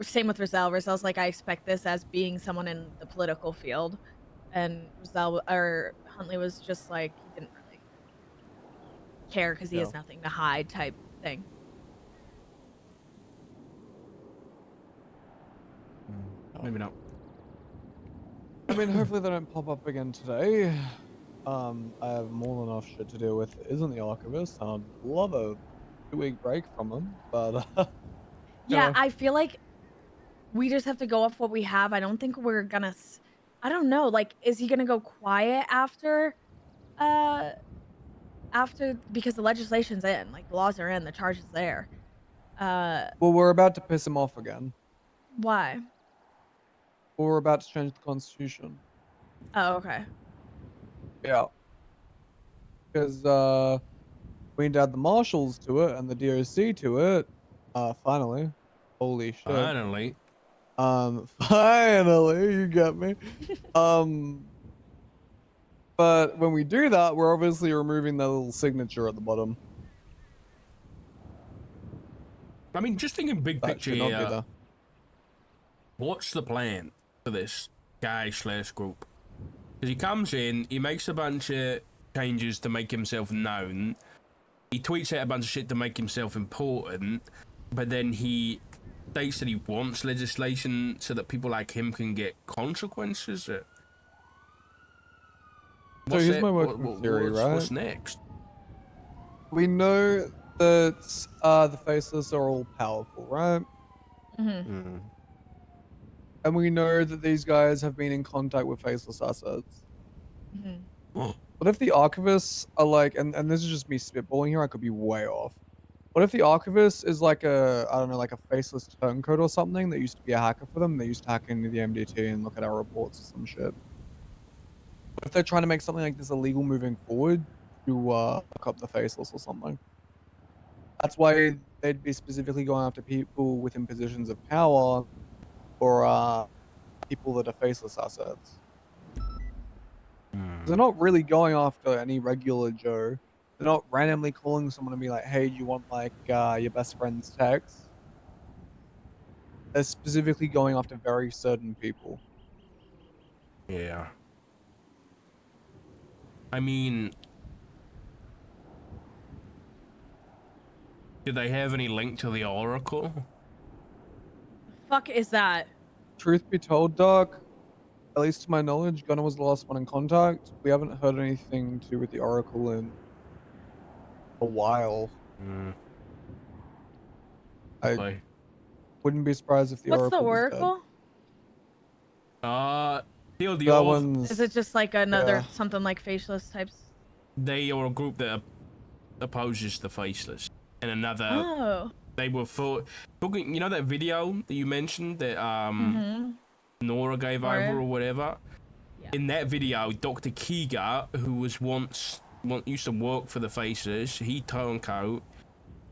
same with Rizal. Rizal's like I expect this as being someone in the political field, and Rizal or Huntley was just like he didn't really care because he yeah. has nothing to hide type thing. Maybe not. I mean, hopefully they don't pop up again today. I have more than enough shit to deal with. Isn't the archivist? I'd love a 2-week break from him, but you Yeah, know, I feel like we just have to go off what we have. I don't think we're gonna. I don't know. Like, is he gonna go quiet after? Uh, after because the legislation's in, like the laws are in, the charge is there. Uh, well, we're about to piss him off again. why? We're about to change the constitution. Oh, okay. Yeah, because We need to add the marshals to it and the DOC to it. Finally. Holy shit. Finally. Finally, you got me. But when we do that, we're obviously removing that little signature at the bottom. I mean, just thinking big That picture should not be here, there. what's the plan for this guy/group? Because he comes in, he makes a bunch of changes to make himself known. He tweets out a bunch of shit to make himself important, but then he states that he wants legislation so that people like him can get consequences. So here's my working theory, right? What's next? We know that the Faceless are all powerful, right? Mm-hmm. And we know that these guys have been in contact with Faceless assets. Mm-hmm. What if the Archivists are like, and this is just me spitballing here, I could be way off. What if the Archivist is like a, I don't know, like a Faceless turncoat or something that used to be a hacker for them? They used to hack into the MDT and look at our reports or some shit. What if they're trying to make something like this illegal moving forward to look up the Faceless or something? That's why they'd be specifically going after people within positions of power or people that are Faceless assets. They're not really going after any regular Joe. They're not randomly calling someone and be like, hey, you want like your best friend's text? They're specifically going after very certain people. Yeah. I mean, do they have any link to the Oracle? The fuck is that? Truth be told, Doc, at least to my knowledge, Gunnar was the last one in contact. We haven't heard anything to do with the Oracle in a while. Okay. I wouldn't be surprised if the What's Oracle the was dead. Oracle? That one's... Is it just like another something like Faceless types? They are a group that opposes the Faceless, and another. Oh. They were for you know that video that you mentioned that Nora gave over or whatever. Yeah. In that video, Dr. Kiga, who was used to work for the Faceless, he turncoat.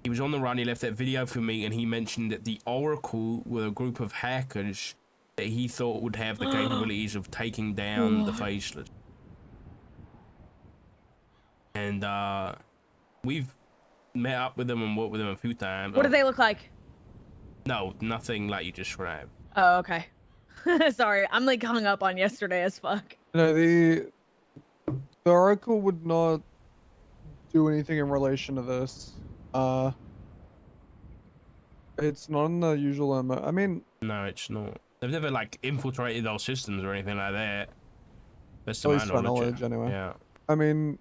He was on the run. He left that video for me, and he mentioned that the Oracle were a group of hackers that he thought would have the capabilities of taking down the Faceless. And we've met up with them and worked with them a few times. What do they look like? No, nothing like you described. Oh, okay. Sorry, I'm like hung up on yesterday as fuck. No, the Oracle would not do anything in relation to this. It's not in the usual MO. I mean, no, it's not. They've never like infiltrated our systems or anything like that. That's at least to my knowledge, anyway. Yeah. I mean,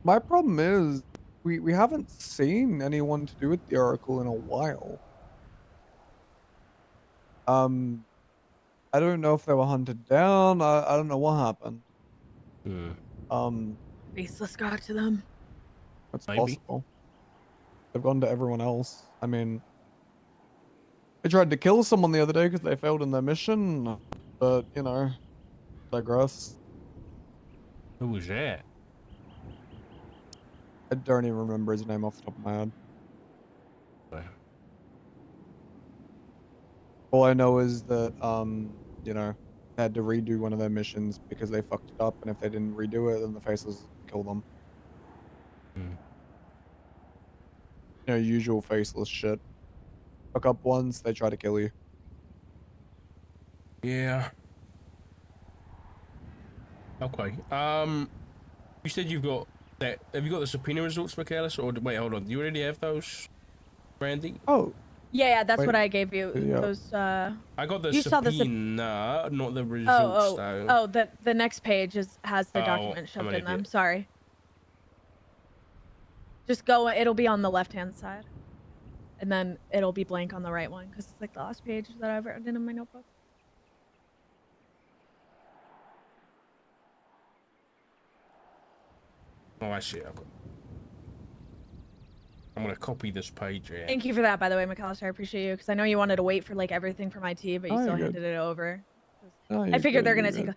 my problem is we haven't seen anyone to do with the Oracle in a while. I don't know if they were hunted down. I don't know what happened. Faceless got to them. That's Maybe. possible. They've gone to everyone else. I mean, they tried to kill someone the other day because they failed in their mission, but you know, digress. Who was that? I don't even remember his name off the top of my head. All I know is that, you know, they had to redo one of their missions because they fucked it up, and if they didn't redo it, then the Faceless kill them. You know, usual Faceless shit. Fuck up once, they try to kill you. Yeah. Okay. You said you've got that. Have you got the subpoena results, McAllister? Or wait, hold on. Do you already have those, Brandi? Oh. Yeah, that's Wait, what I gave you. yeah. Those. I got the you saw the subpoena, not the results though. Oh, the next page has the document shoved in them. idiot. Sorry. Just go. It'll be on the left-hand side, and then it'll be blank on the right one because it's like the last page that I've written in my notebook. Oh, I see. I'm gonna copy this page. Yeah. Thank you for that, by the way, McAllister. I appreciate you because I know you wanted to wait for like everything from IT, but you still handed it over. I figured they're gonna take.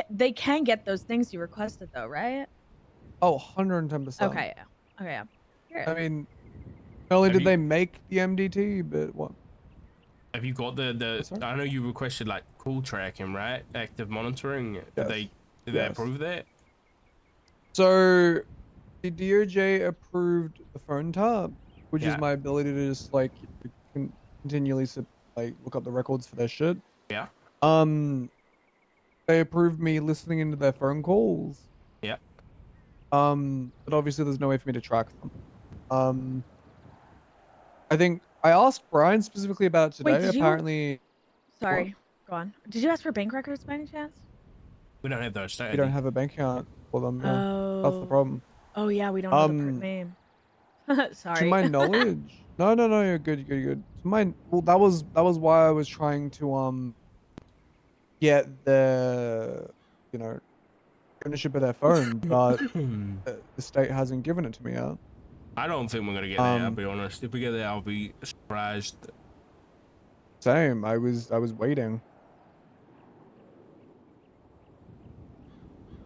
They can get those things you requested, though, right? Oh, 110%. Okay. Yeah. Okay, yeah. Here. I mean, not only Have did you- they make the MDT, but what? Have you got the? Sorry? I know you requested like call tracking, right? Active monitoring. Yes. Did they Yes. approve that? So the DOJ approved the phone tap, which is Yeah. my ability to just like continually like look up the records for their shit. Yeah. They approved me listening into their phone calls. Yeah. But obviously there's no way for me to track them. I think I asked Brian specifically about it today. Wait, did you? Apparently, Sorry, go on. Did you ask for bank records by any chance? We don't have those. you don't have a bank account for them. Yeah, that's the Oh. problem. Oh yeah, we don't know the name. Sorry. To my knowledge, no, you're good, you're good. Well, that was why I was trying to get the ownership of their phone, but the state hasn't given it to me yet. I don't think we're gonna get there. I'll be honest. If we get there, I'll be surprised. Same. I was waiting.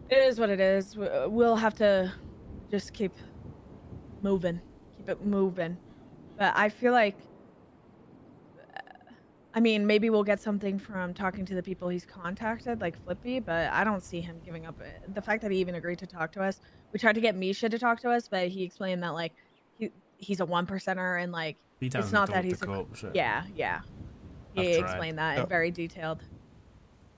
It is what it is. We'll have to just keep moving. Keep it moving. But I feel like, I mean, maybe we'll get something from talking to the people he's contacted, like Flippy, but I don't see him giving up. The fact that he even agreed to talk to us. We tried to get Misha to talk to us, but he explained that, like, he's a 1%er and, like, He it's doesn't not talk that to he's cops. Yeah. I've He tried. explained that Yeah. and very detailed.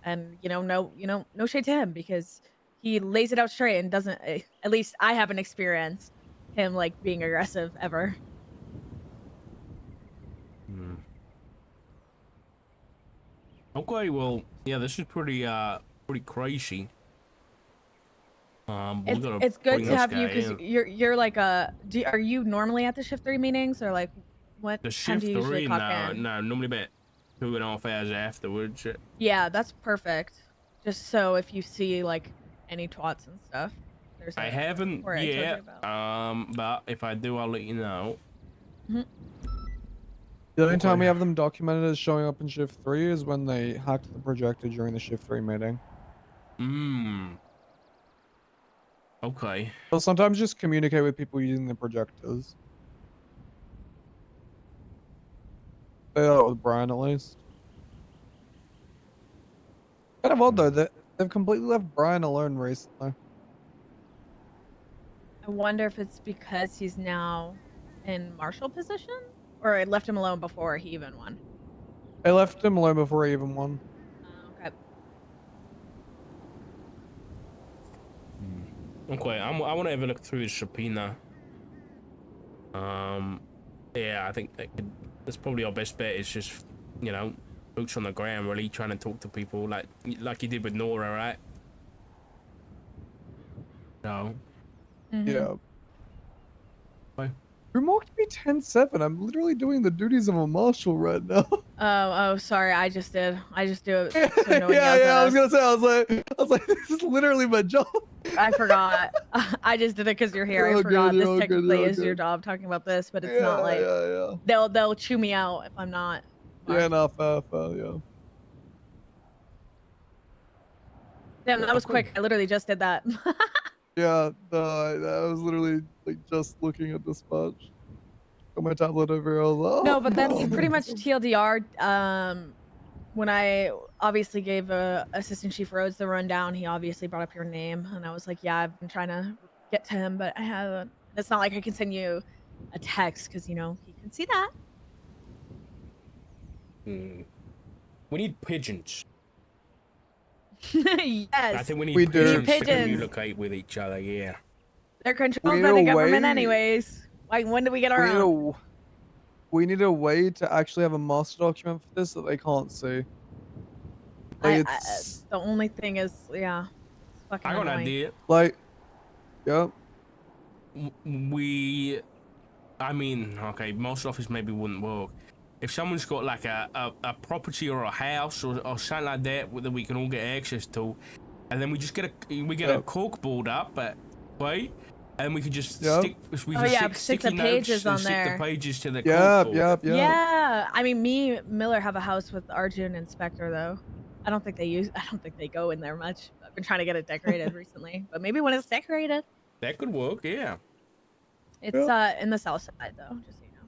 And, no shade to him because he lays it out straight and doesn't, at least I haven't experienced him, like, being aggressive ever. Okay, well, yeah, this is pretty crazy. It's good to have you because you're like are you normally at the shift 3 meetings or like what The time do shift you usually 3, clock in? no, normally about 2.5 hours afterwards. Yeah, that's perfect. Just so if you see like any twats and stuff, there's I haven't report I told you yet. about. But if I do, I'll let you know. The only time we have them documented as showing up in shift 3 is when they hacked the projector during the shift 3 meeting. Okay. They'll sometimes just communicate with people using the projectors. Say that with Brian at least. Kind of odd though that they've completely left Brian alone recently. I wonder if it's because he's now in Marshal position or I left him alone before he even won. They left him alone before he even won. Okay. Okay, I want to have a look through his subpoena. Yeah, I think that's probably our best bet. Is just boots on the ground, really trying to talk to people like you did with Nora, right? No. Yeah. Bye. You marked me 10-7. I'm literally doing the duties of a marshal right now. Oh, sorry. I just do it. So no one yells yeah. at I was us. gonna say. I was like, this is literally my job. I forgot. I just did it because you're here. I forgot this technically is your job talking about this, but it's not like they'll chew me out if I'm not. Yeah, no, fair, yeah. Damn, that was quick. I literally just did that. Yeah, no, I was literally like just looking at dispatch. Got my tablet over here. I was like, oh, No, but that's pretty much TLDR. When I obviously gave Assistant Chief Rhodes the rundown, he obviously brought up your name, and I was like, yeah, I've been trying to get to him, but I haven't. It's not like I can send you a text because he can see that. We need pigeons. Yes. I think we need pigeons to communicate with each other. Yeah. They're controlled by the government, anyways. Like, when do we get our own? We need a way to actually have a master document for this that they can't see. Like, the only thing is, yeah, it's fucking I got an annoying. idea. Like, yeah. I mean, okay, most office maybe wouldn't work. If someone's got like a property or a house or something like that that we can all get access to, and then we just get a cork board up, right? And we could just stick sticky the notes pages and on stick there. the pages to the cork board. Yeah, I mean, me and Miller have a house with Arjun and Spectre though. I don't think they go in there much. I've been trying to get it decorated recently, but maybe when it's decorated. That could work, yeah. It's in the south side though, just so you know.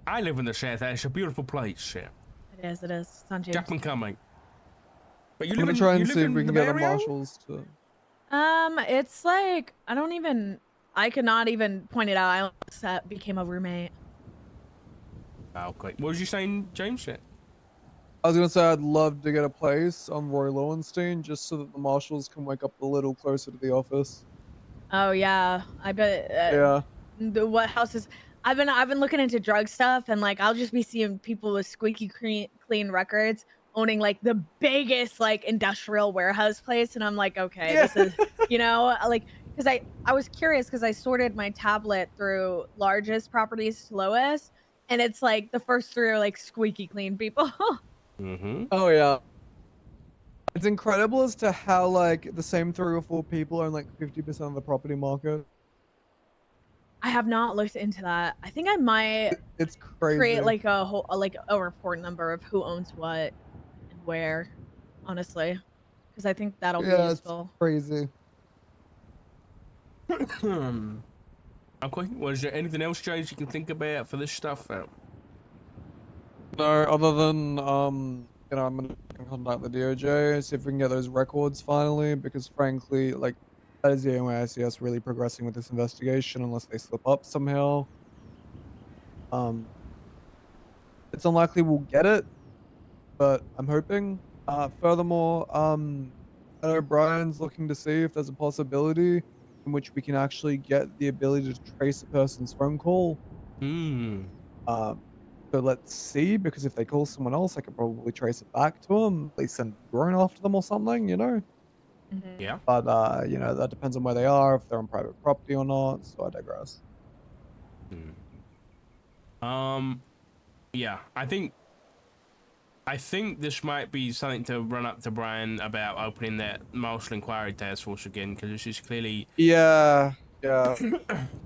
I live in the south. It's a beautiful place. Yeah. It is. It is. It's on James. Jackman coming. But you I'm live gonna in try you and live see if in we the can get the barrio? marshals to. It's like I could not even point it out. I almost became a roommate. Okay. What was you saying, James? Yeah. I was gonna say I'd love to get a place on Roy Lowenstein just so that the marshals can wake up a little closer to the office. Oh yeah, I bet. Yeah. What houses? I've been looking into drug stuff, and like I'll just be seeing people with squeaky clean records owning like the biggest like industrial warehouse place, and I'm like, okay, Yeah. this is like because I was curious because I sorted my tablet through largest properties to lowest, and it's like the first three are like squeaky clean people. Mm-hmm. Oh yeah. It's incredible as to how like the same 3 or 4 people own like 50% of the property market. I have not looked into that. I think I might It's create crazy. like a report number of who owns what and where, honestly, because I think that'll be Yeah, it's useful. crazy. Okay. Was there anything else, James, you can think about for this stuff? No, other than I'm gonna contact the DOJ, see if we can get those records finally, because frankly, like that is the only way I see us really progressing with this investigation, unless they slip up somehow. Um, it's unlikely we'll get it, but I'm hoping. Furthermore, I know Brian's looking to see if there's a possibility in which we can actually get the ability to trace a person's phone call. Hmm. Um, so let's see, because if they call someone else, I could probably trace it back to them, at least send a drone after them or something, Yeah. But that depends on where they are, if they're on private property or not. So I digress. Yeah. I think this might be something to run up to Brian about opening that Marshal Inquiry Task Force again, because this is clearly Yeah,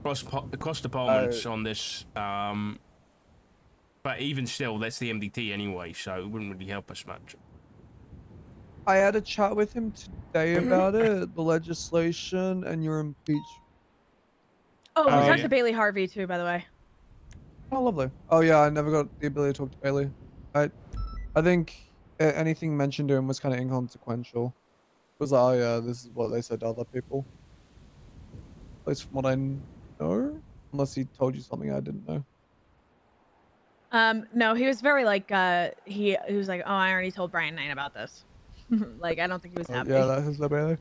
cross departments on this. But even still, that's the MDT anyway, so it wouldn't really help us much. I had a chat with him today about it, the legislation, and your impeachment. Oh, we talked yeah. to Bailey Harvey too, by the way. Oh, lovely. Oh yeah, I never got the ability to talk to Bailey. I think anything mentioned to him was kind of inconsequential. It was like, oh yeah, this is what they said to other people. At least from what I know, unless he told you something I didn't know. No, he was very like he was like, oh, I already told Brian 9 about this. Like I don't think he was happy. Yeah, that is the Bailey.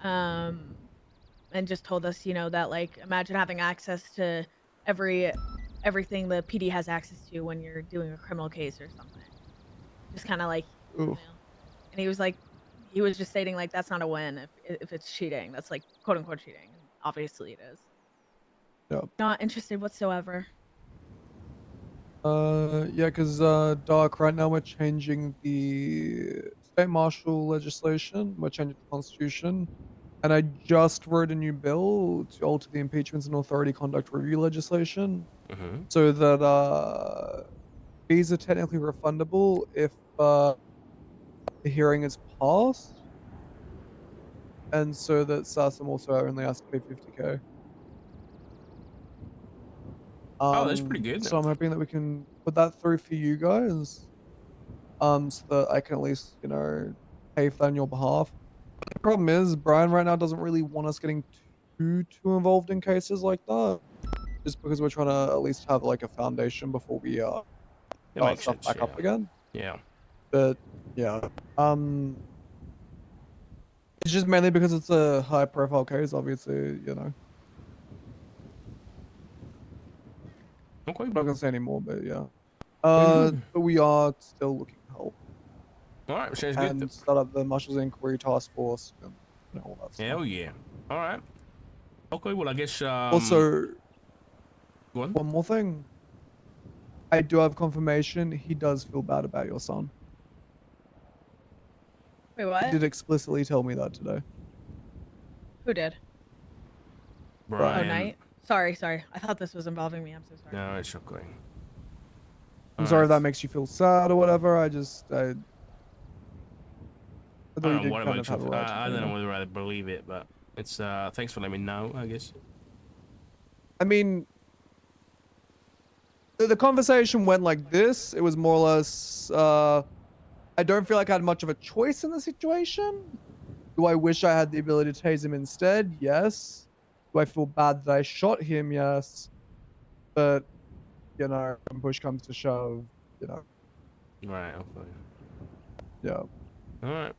And just told us, that like imagine having access to everything the PD has access to when you're doing a criminal case or something. Just kind of like, Ooh. and he was just stating like that's not a win if it's cheating. That's like quote unquote cheating. Obviously it is. Yeah. Not interested whatsoever. Yeah, because Doc, right now we're changing the state martial legislation. We're changing the constitution, and I just wrote a new bill to alter the impeachments and authority conduct review legislation, so that fees are technically refundable if the hearing is passed, and so that SASM also only has to pay 50K. Oh, that's pretty good. So I'm hoping that we can put that through for you guys, so that I can at least, pay for that on your behalf. The problem is, Brian right now doesn't really want us getting too involved in cases like that, just because we're trying to at least have like a foundation before we That start makes stuff sense, back up again. Yeah. But yeah, it's just mainly because it's a high profile case, obviously. Okay. I'm not gonna say any more, but yeah. But we are still looking to help. All right, sounds and good. start up the Marshals Inquiry Task Force and all that stuff. Hell yeah. All right. Okay, well, I guess, Also, go on. one more thing. I do have confirmation he does feel bad about your son. Wait, what? He did explicitly tell me that today. Who did? Brian. Oh, Knight? Sorry. I thought this was involving me. I'm so sorry. No, it's okay. I'm sorry if that makes you feel sad or whatever. I thought I you don't know did what kind of emotion. have a right to I do don't know that. whether I believe it, but it's thanks for letting me know, I guess. I mean, the conversation went like this. It was more or less, I don't feel like I had much of a choice in the situation. Do I wish I had the ability to tase him instead? Yes. Do I feel bad that I shot him? Yes. But, you know, when push comes to shove, you know, Right. Okay. yeah. All right.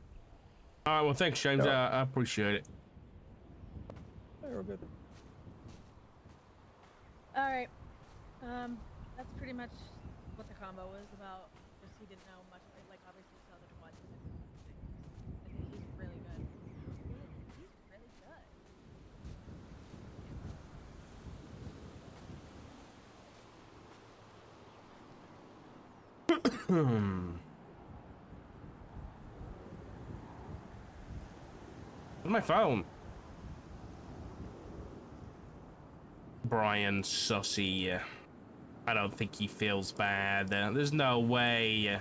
All right. Well, thanks, James. Yeah. I appreciate it. You're good. All right. That's pretty much what the combo was about. Just he didn't know much. Like obviously saw the quad. I think he's really good. He's really good. Where's my phone? Brian Sussy. I don't think he feels bad. There's no way.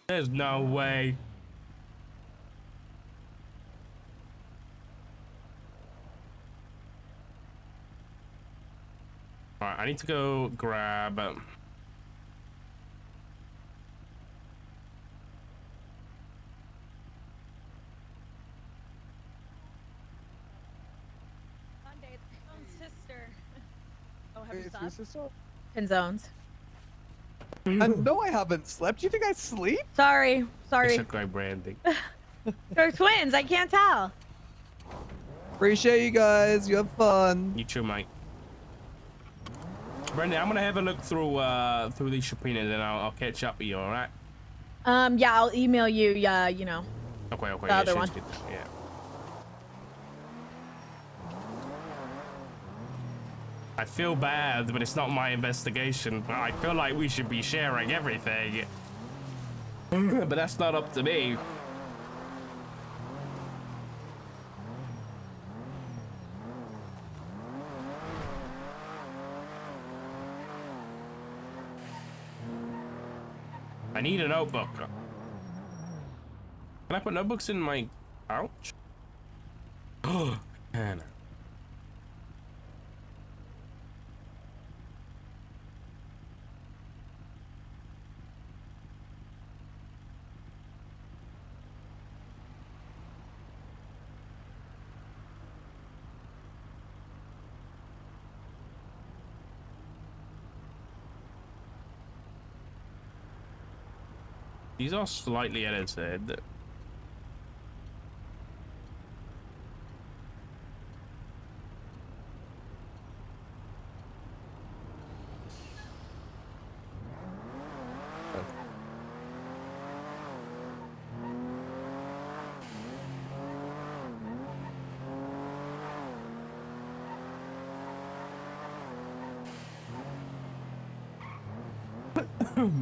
There's no way. Alright, I need to go grab... Monday, it's Pinzone's sister. Oh, have Wait, you it's your stopped? sister? Pinzone's. And no, I haven't slept. Do you think I sleep? Sorry. It's okay, Brandi. They're twins. I can't tell. Appreciate you guys. You have fun. You too, mate. Brandi, I'm gonna have a look through these subpoenas and I'll catch up with you, alright? Yeah, I'll email you. Yeah, you know. Okay, okay. The other sounds one. good. Yeah. I feel bad, but it's not my investigation. I feel like we should be sharing everything. But that's not up to me. I need a notebook. Can I put notebooks in my pouch? Oh, man. These are slightly edited.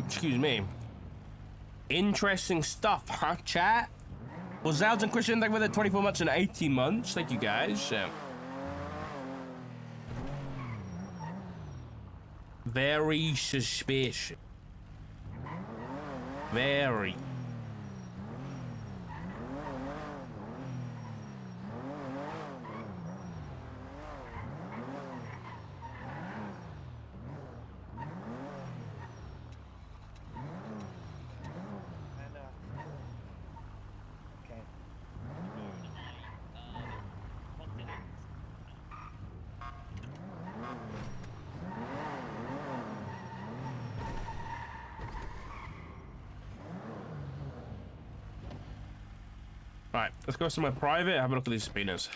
Excuse me. Interesting stuff, huh, chat? Well, Zalds and Christian, thank you for the 24 months and 18 months. Thank you, guys. Very suspicious. Very. Right, let's go somewhere private and have a look at these subpoenas.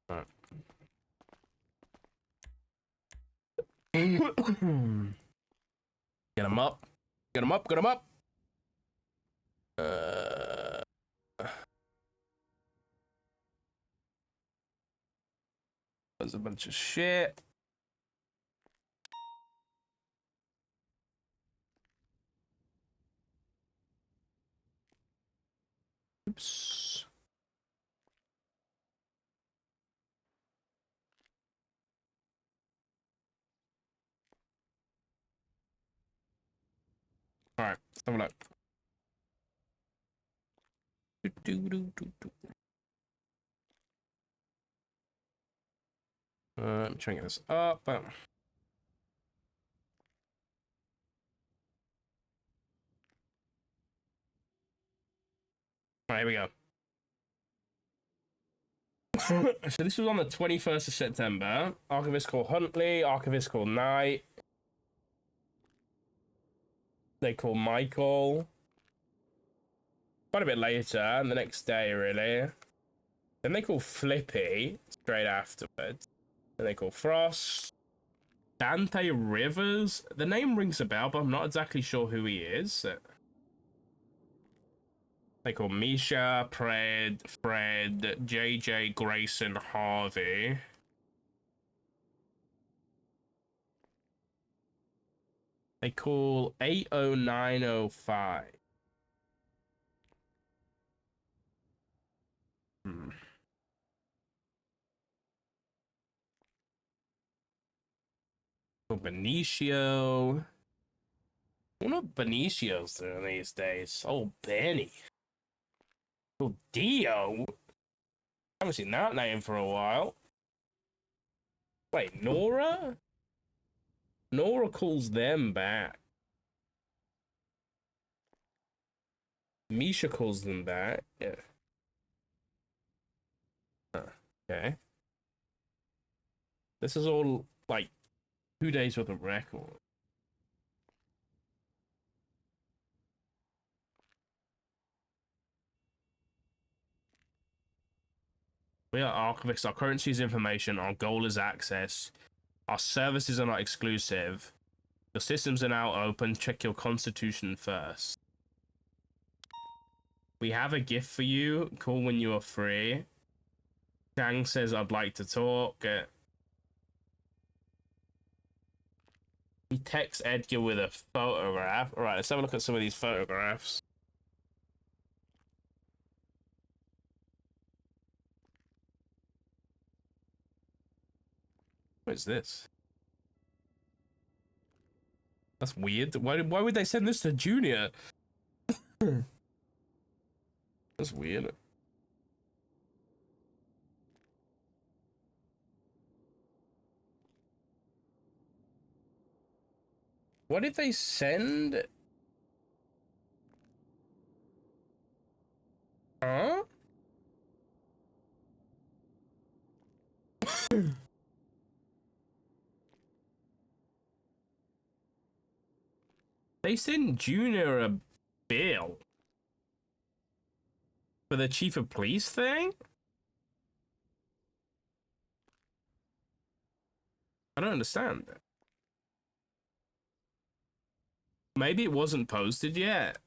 Alright. Get him up. Get him up, get him up. There's a bunch of shit. Oops. Alright, let's have a look. I'm trying to get this up. Alright, here we go. So this was on the 21st of September. Archivist called Huntley, archivist called Knight. They call Michael. Quite a bit later, and the next day, really. Then they call Flippy straight afterwards. Then they call Frost. Dante Rivers. The name rings a bell, but I'm not exactly sure who he is. They call Misha, Fred, JJ, Grayson, Harvey. They call 80905. Benicio. I wonder what Benicio's doing these days. Oh, Benny. Oh, Dio. I haven't seen that name for a while. Wait, Nora? Nora calls them back. Misha calls them back. Yeah. Huh. Okay. This is all like 2 days worth of record. We are archivists. Our currency is information. Our goal is access. Our services are not exclusive. Your systems are now open. Check your constitution first. We have a gift for you. Call when you are free. Chang says, I'd like to talk. He texts Edgar with a photograph. All right, let's have a look at some of these photographs. What is this? That's weird. Why would they send this to Junior? That's weird. What did they send? Huh? They sent Junior a bill for the chief of police thing? I don't understand. Maybe it wasn't posted yet.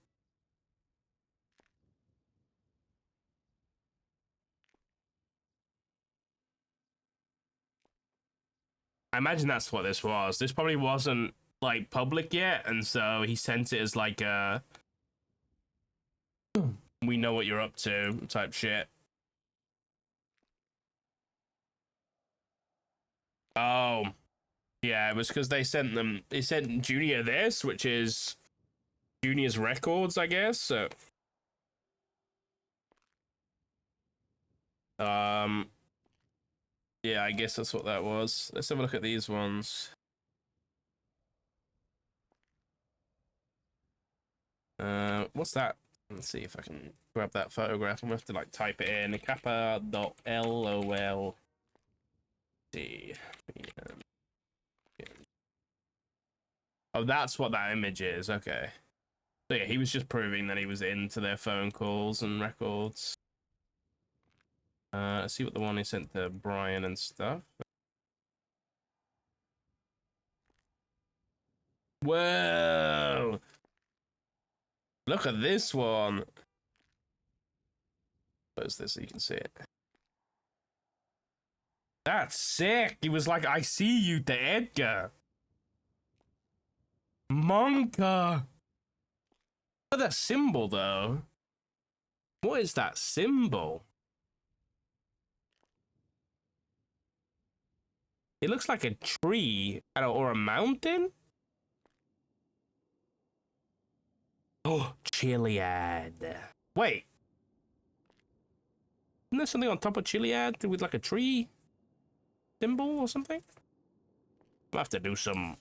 I imagine that's what this was. This probably wasn't like public yet, and so he sent it as like a we know what you're up to type shit. Oh, yeah, it was because they sent Junior this, which is Junior's records, I guess. So, yeah, I guess that's what that was. Let's have a look at these ones. What's that? Let's see if I can grab that photograph. I'm gonna have to like type it in. Kappa.lol. See. Oh, that's what that image is. Okay. So yeah, he was just proving that he was into their phone calls and records. Let's see what the one he sent to Brian and stuff. Whoa! Look at this one. Close this so you can see it. That's sick. He was like, I see you to Edgar. Monka. Look at that symbol, though. What is that symbol? It looks like a tree or a mountain. Oh, Chiliad. Wait. Isn't there something on top of Chiliad with like a tree symbol or something? Might have to do some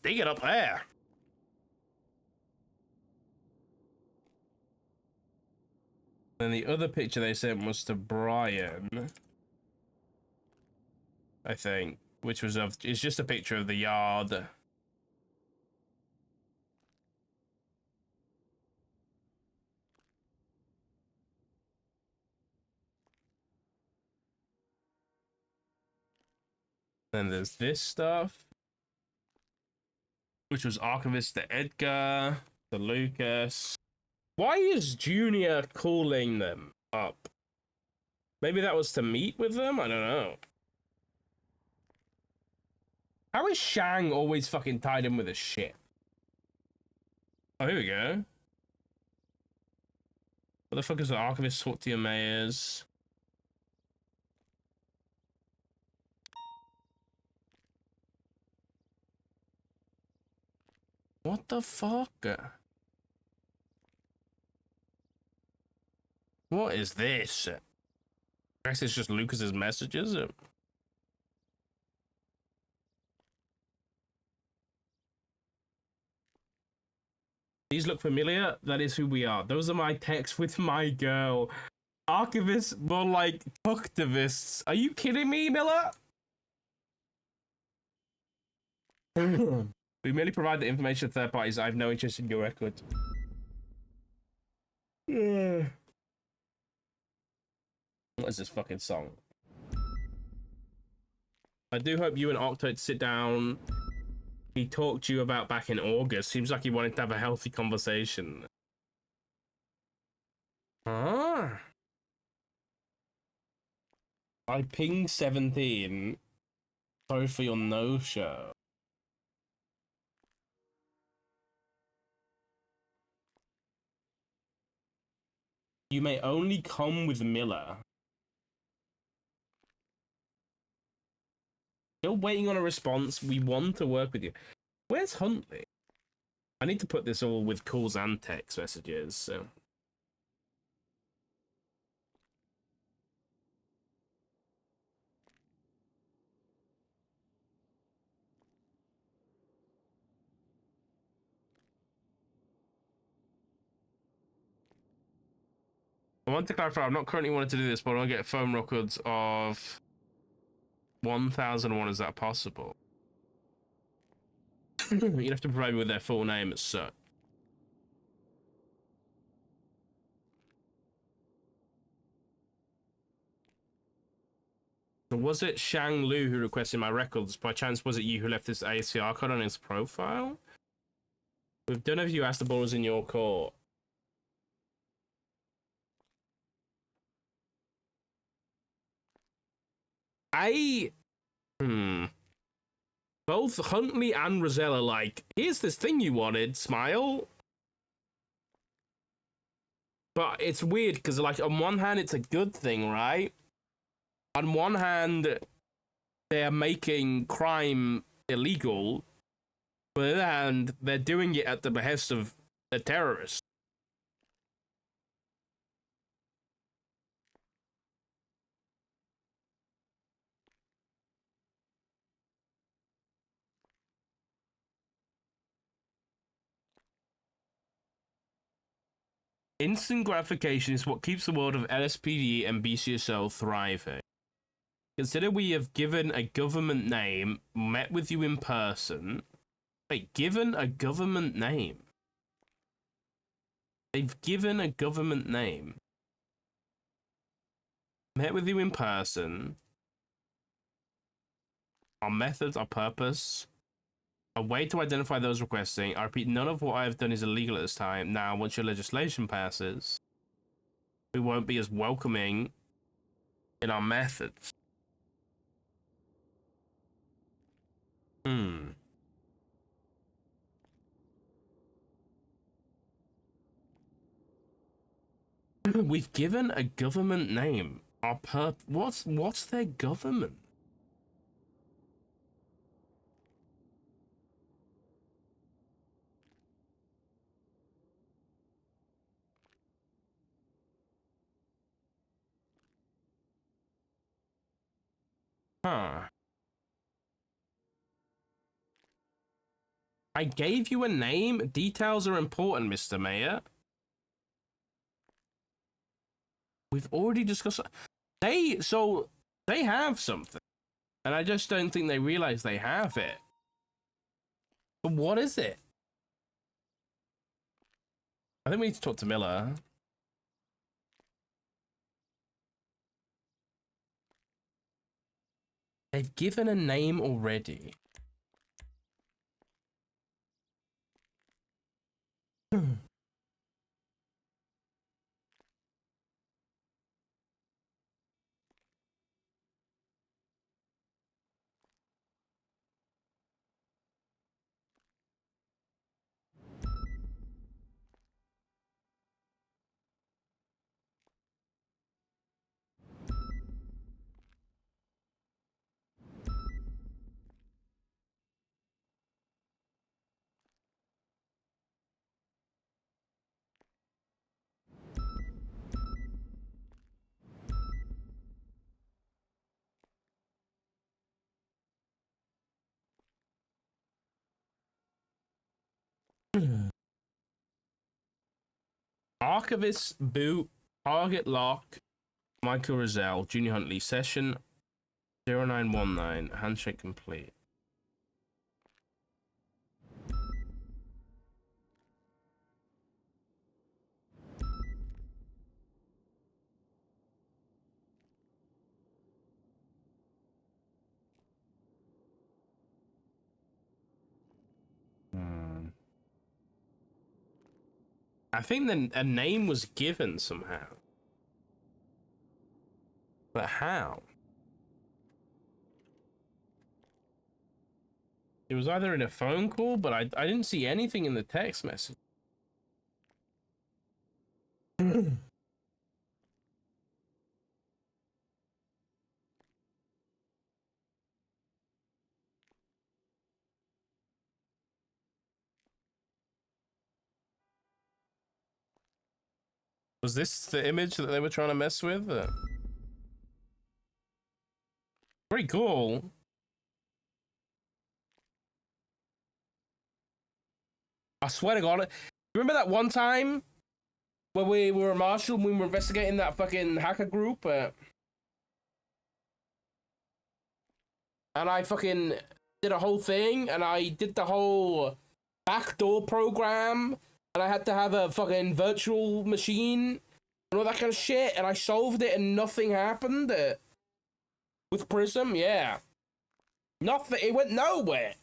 digging up there. Then the other picture they sent was to Brian, I think, which was of, it's just a picture of the yard. Then there's this stuff, which was Archivists to Edgar, to Lucas. Why is Junior calling them up? Maybe that was to meet with them? I don't know. How is Shang always fucking tied in with a shit? Oh, here we go. What the fuck is the Archivist talk to your mayors? What the fuck? What is this? I guess it's just Lucas's messages. These look familiar. That is who we are. Those are my texts with my girl. Archivists, more like Tucktivists. Are you kidding me, Miller? We merely provide the information to third parties. I have no interest in your records. Yeah. What is this fucking song? I do hope you and Octoid sit down. He talked to you about back in August. Seems like he wanted to have a healthy conversation. Huh? I pinged 17. Sorry for your no-show. You may only come with Miller. Still waiting on a response. We want to work with you. Where's Huntley? I need to put this all with calls and text messages, so. I want to clarify, I'm not currently wanting to do this, but I want to get phone records of 1001. Is that possible? You'd have to provide me with their full name as such. So was it Shang Lu who requested my records? By chance, was it you who left this ACR code on his profile? We don't know if you asked the ball was in your court. Both Huntley and Rosella like, here's this thing you wanted, smile. But it's weird because, like, on one hand, it's a good thing, right? On one hand, they're making crime illegal. But on the other hand, they're doing it at the behest of the terrorists. Instant gratification is what keeps the world of LSPD and BCSO thriving. Consider we have given a government name, met with you in person. Wait, given a government name? They've given a government name. Met with you in person. Our methods, our purpose. A way to identify those requesting. I repeat, none of what I have done is illegal at this time. Now, once your legislation passes, we won't be as welcoming in our methods. We've given a government name. Our what's their government? Huh. I gave you a name. Details are important, Mr. Mayor. We've already discussed. They have something, and I just don't think they realize they have it. But what is it? I think we need to talk to Miller. They've given a name already. Archivists, boot, target lock, Michael Rozelle, Junior Huntley, session 0919, handshake complete. I think then a name was given somehow. But how? It was either in a phone call, but I didn't see anything in the text message. Was this the image that they were trying to mess with? Very cool. I swear to God. Remember that one time where we were a marshal and we were investigating that fucking hacker group? And I fucking did a whole thing, and I did the whole backdoor program, and I had to have a fucking virtual machine and all that kind of shit, and I solved it and nothing happened with Prism. Yeah, nothing. It went nowhere.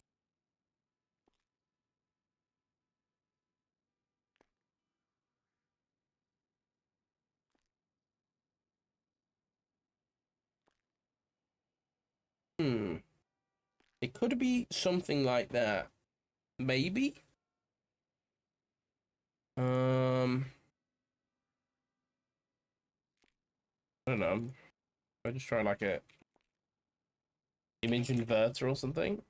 It could be something like that, maybe. I don't know. I just try like a image inverter or something.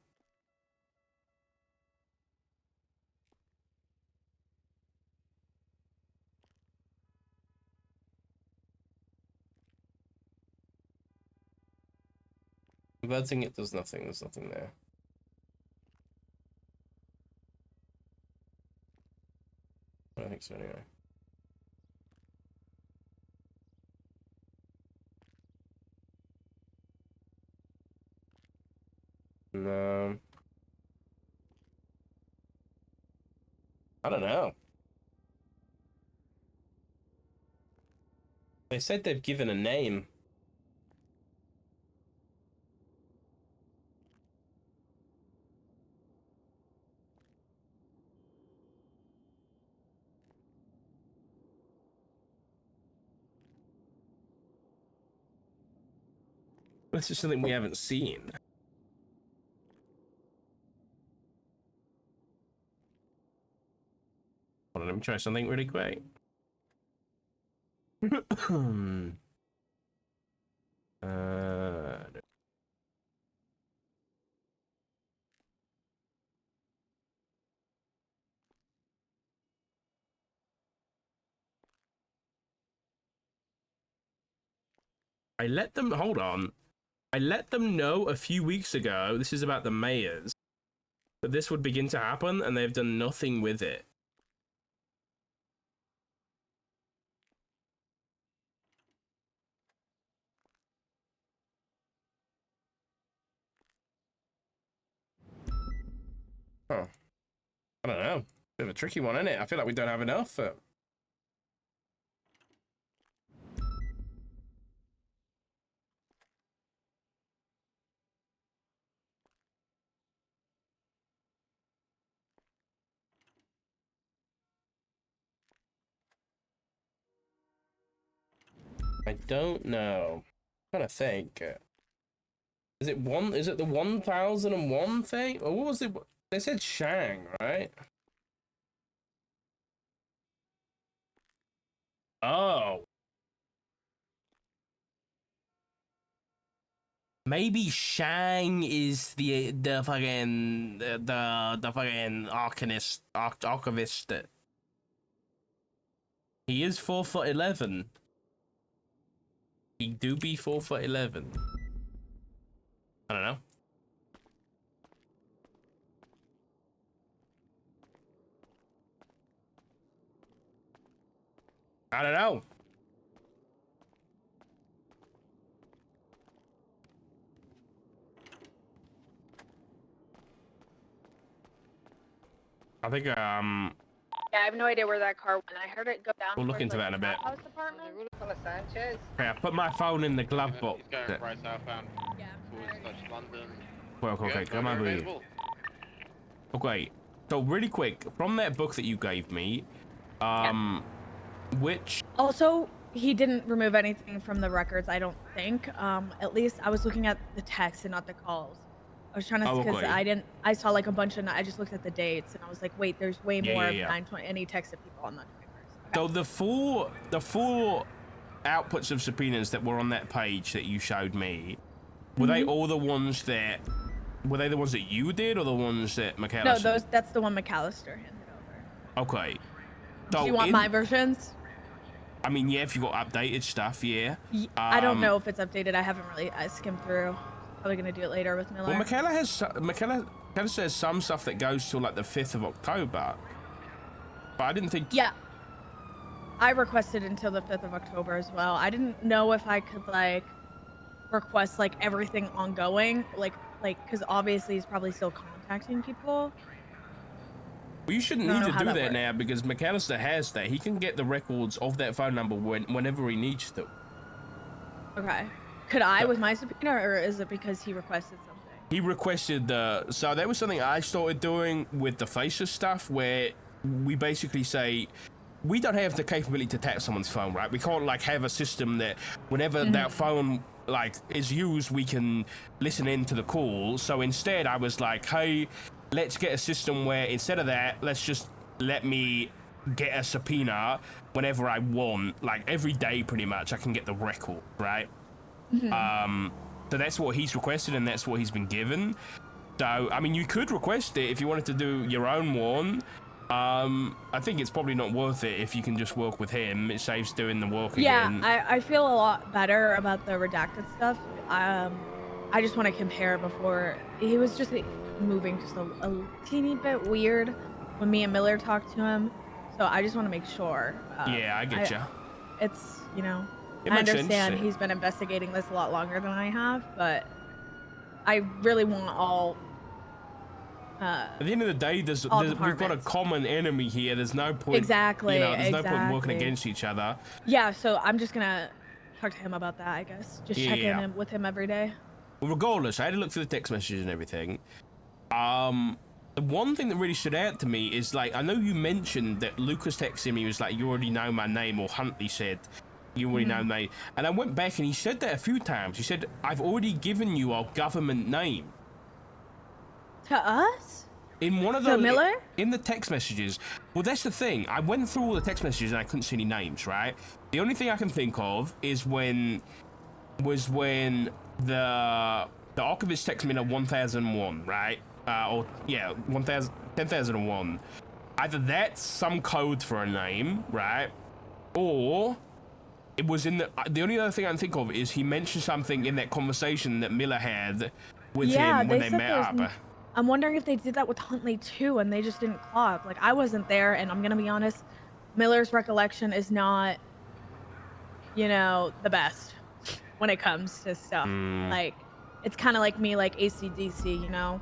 Inverting it does nothing. There's nothing there. I don't think so anyway. No. I don't know. They said they've given a name. This is something we haven't seen. Hold on, let me try something really quick. I let them, hold on. I let them know a few weeks ago, this is about the mayors, that this would begin to happen, and they've done nothing with it. Huh. I don't know. Bit of a tricky one, isn't it? I feel like we don't have enough. I don't know. I'm trying to think. Is it one? Is it the 1001 thing? Or what was it? They said Shang, right? Oh. Maybe Shang is the fucking the fucking archivist. He is 4'11". He do be 4'11". I don't know. I don't know. I think Yeah, I have no idea where that car went. I heard it go down. We'll look towards, into like, that in a the bit. house department. Okay, I put my phone in the glove box. He's going right southbound Yeah. towards Dutch London. Well, okay, Yeah, come over here. available. Okay, so really quick, from that book that you gave me, which... Also, he didn't remove anything from the records, I don't think. At least I was looking at the text and not the calls. I was trying to, because okay. I saw like a bunch of, I just looked at the dates and I was like, wait, there's way more of 920, and he texted people on the 21st. So the four outputs of subpoenas that were on that page that you showed me, were they all the ones that, were they the ones that you did or the ones that McAllister? No, that's the one McAllister handed over. Okay. So do you want my versions? I mean, yeah, if you got updated stuff, yeah. I don't know if it's updated. I haven't really skimmed through. Probably gonna do it later with Miller. Well, McAllister says some stuff that goes till like the 5th of October. But I didn't think... Yeah. I requested until the 5th of October as well. I didn't know if I could like request like everything ongoing, like because obviously he's probably still contacting people. Well, you shouldn't need to do that now because McAllister has that. He can get the records of that phone number whenever he needs to. Okay. Could I with my subpoena, or is it because he requested something? He requested so that was something I started doing with the Faceless stuff, where we basically say we don't have the capability to tap someone's phone, right? We can't like have a system that whenever that phone like is used, we can listen in to the call. So instead, I was like, hey, let's get a system where instead of that, let's just let me get a subpoena whenever I want, like every day pretty much. I can get the record, right? So that's what he's requested and that's what he's been given. So I mean, you could request it if you wanted to do your own one. I think it's probably not worth it if you can just work with him. It saves doing the work again. Yeah, I feel a lot better about the redacted stuff. I just want to compare before. He was just moving just a teeny bit weird when me and Miller talked to him. So I just want to make sure. Yeah, I get you. It's, you know, I understand he's been investigating this a lot longer than I have, but I really want all. At the end of the day, we've got a common enemy here. There's no point. Exactly. You know, there's no point working against each other. Yeah, so I'm just gonna talk to him about that, I guess. Just check in with him every day. Well, regardless, I had to look through the text messages and everything. The one thing that really stood out to me is, like, I know you mentioned that Lucas texted me, he was like, you already know my name, or Huntley said, you already know my name. And I went back and he said that a few times. He said, I've already given you our government name. To us? In one of those, Miller? In the text messages. Well, that's the thing. I went through all the text messages and I couldn't see any names, right? The only thing I can think of is when the Archivists texted me at 1001, right? 10,001. Either that's some code for a name, right? Or it was in the only other thing I can think of is he mentioned something in that conversation that Miller had with him when they met up. I'm wondering if they did that with Huntley too, and they just didn't clock. Like, I wasn't there, and I'm gonna be honest, Miller's recollection is not, you know, the best when it comes to stuff. Like, it's kind of like me, like AC/DC, you know.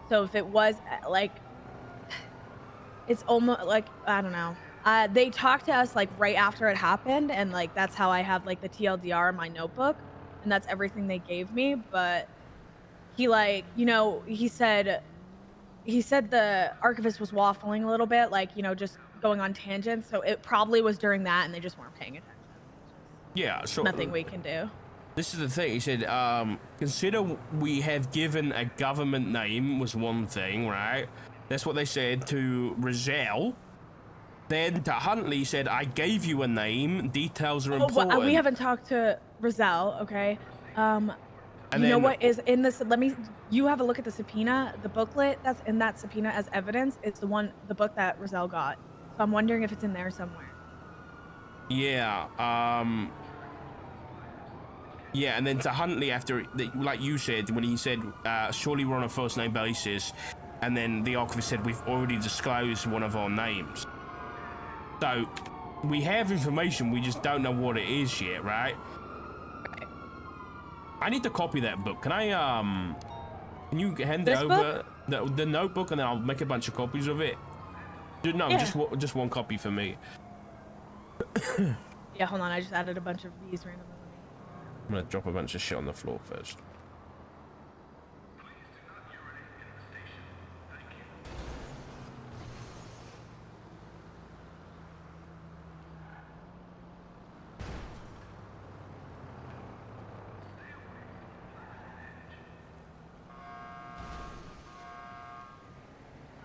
So if it was like, it's almost like, I don't know. They talked to us like right after it happened, and like that's how I have like the TLDR in my notebook, and that's everything they gave me. But he, like, you know, he said the archivist was waffling a little bit, like, you know, just going on tangents. So it probably was during that, and they just weren't paying attention. Yeah, so Nothing we can do. This is the thing. He said, consider we have given a government name was one thing, right? That's what they said to Rizal. Then to Huntley, he said, I gave you a name. Details are important. Well, we haven't talked to Rizal, okay? And you know what is in this? You have a look at the subpoena. The booklet that's in that subpoena as evidence is the book that Rizal got. So I'm wondering if it's in there somewhere. Yeah, yeah, and then to Huntley, after, like you said, when he said, surely we're on a first name basis, and then the archivist said, we've already disclosed one of our names. So, we have information, we just don't know what it is yet, right? I need to copy that book. Can I, can you hand it over? The notebook, and then I'll make a bunch of copies of it? No, yeah. just one copy for me. Yeah, hold on, I just added a bunch of these randomly. I'm gonna drop a bunch of shit on the floor first.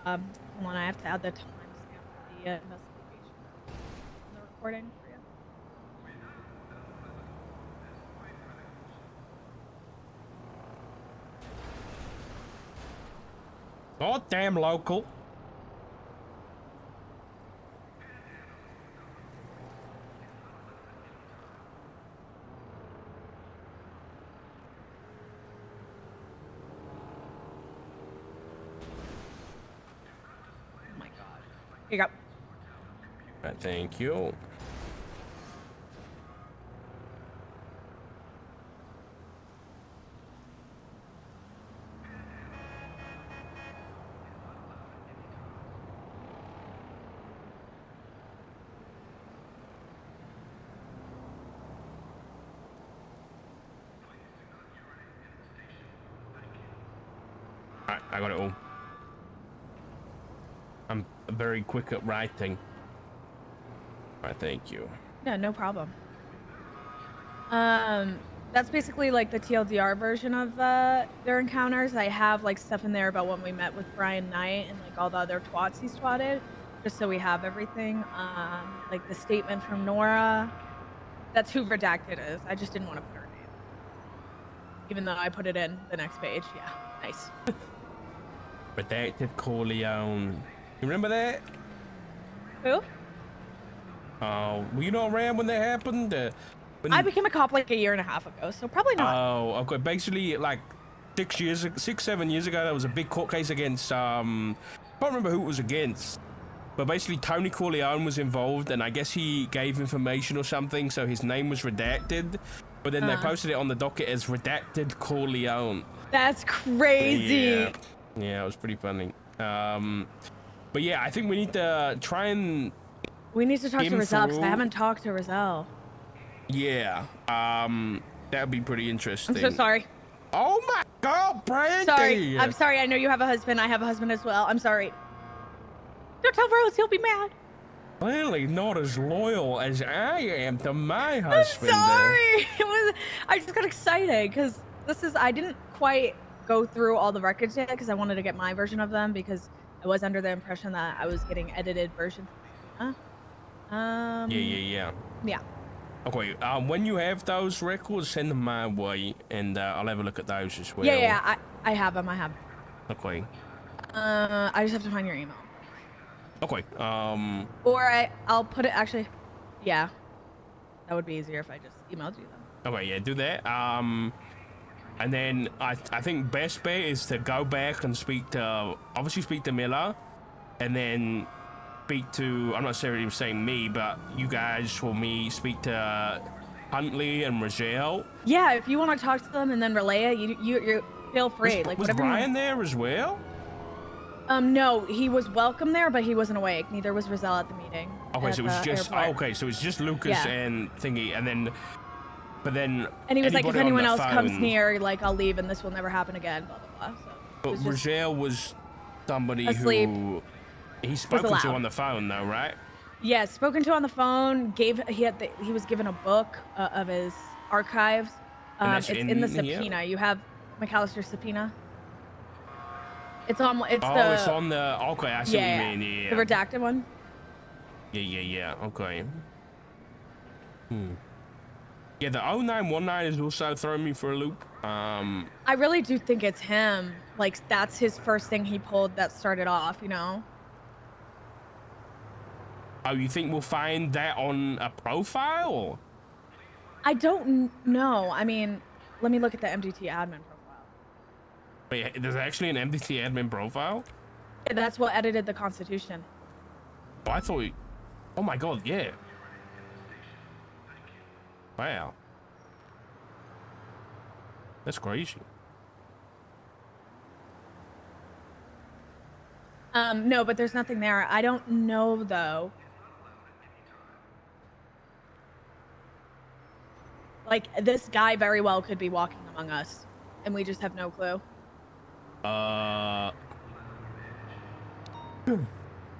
Hold on, I have to add the timestamp of the investigation on the recording for you. Goddamn local. Here you go. Right, thank you. Alright, I got it all. I'm very quick at writing. All right, thank you. Yeah, no problem. That's basically like the TLDR version of their encounters. I have like stuff in there about when we met with Brian Knight and like all the other twats he twatted, just so we have everything. Like the statement from Nora. That's who redacted is. I just didn't want to put her name, even though I put it in the next page. Yeah, nice. Redacted Corleone. You remember that? Who? Oh, were you not around when that happened? I became a cop like a year and a half ago, so probably not. Oh, okay. Basically, like 7 years ago, there was a big court case against, I can't remember who it was against, but basically Tony Corleone was involved, and I guess he gave information or something, so his name was redacted, but then they posted it on the docket as Redacted Corleone. That's crazy. Yeah, it was pretty funny. But yeah, I think we need to try and... We need to talk to Rizal, because I haven't talked to Rizal. Yeah, that would be pretty interesting. I'm so sorry. Oh my God, Brandi! Sorry, I'm sorry. I know you have a husband. I have a husband as well. I'm sorry. Don't tell Rose, he'll be mad. Clearly not as loyal as I am to my husband. I'm sorry. I just got excited because I didn't quite go through all the records yet because I wanted to get my version of them because I was under the impression that I was getting edited versions. Yeah. Okay, when you have those records, send them my way, and I'll have a look at those as well. Yeah, I have them. Okay. I just have to find your email. Okay. Or I'll put it actually. Yeah. That would be easier if I just emailed you them. Okay, yeah, do that. And then I think best bet is to go back and speak to Miller, and then speak to, I'm not necessarily saying me, but you guys for me speak to Huntley and Rochelle. Yeah, if you want to talk to them and then relay it, you feel free. Was Brian there as well? No, he was welcome there, but he wasn't awake. Neither was Roselle at the meeting. Okay, so it was just airport. so it's just Lucas and Thingy, and then, and he was like, if anyone else comes phone, near, like I'll leave, and this will never happen again. Blah blah blah. So, but Rochelle was somebody asleep, who he's spoken to on the phone, though, right? Yeah, spoken to on the phone. He was given a book of his archives. It's in the subpoena. You have McAllister's subpoena. It's on. It's on the. Okay, I see what you mean. Yeah. The redacted one. Yeah. Okay. Yeah, the 0919 is also throwing me for a loop. I really do think it's him. Like that's his first thing he pulled that started off. You know. Oh, you think we'll find that on a profile? I don't know. I mean, let me look at the MDT admin profile. Wait, there's actually an MDT admin profile? Yeah, that's what edited the Constitution. Oh, I thought... Oh my god, yeah. Wow. That's crazy. No, but there's nothing there. I don't know, though. Like, this guy very well could be walking among us, and we just have no clue.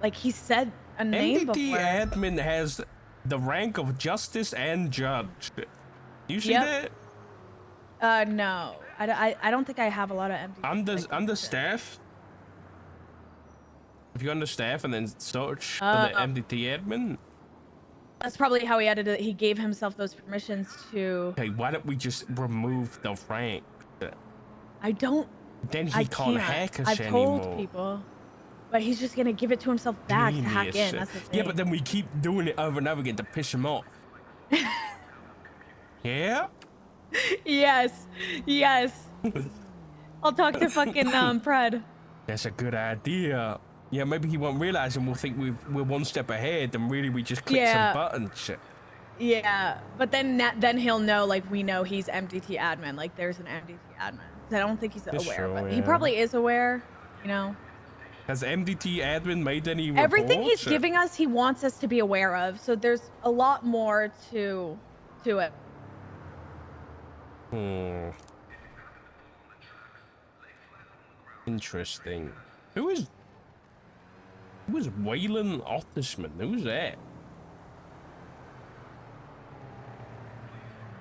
Like, he said a name before. MDT admin has the rank of justice and judge. You see that? No. I don't think I have a lot of MDT. Under staff? If you go under staff and then search for the MDT admin? That's probably how he edited it. He gave himself those permissions to... Okay, why don't we just remove the rank? I don't... Then he can't hack us anymore. I've told people. But he's just gonna give it to himself back to hack in. That's the thing. Yeah, but then we keep doing it over and over again to piss him off. Yeah? Yes. I'll talk to fucking Pred. That's a good idea. Yeah, maybe he won't realize and we'll think we're one step ahead and really we just click some buttons. Yeah, but then he'll know, like, we know he's MDT admin. Like, there's an MDT admin. I don't think he's aware, but he probably is aware, you know? Has MDT admin made any reports? Everything he's giving us, he wants us to be aware of. So there's a lot more to it. Interesting. Who is Waylon Ottersman? Who's that?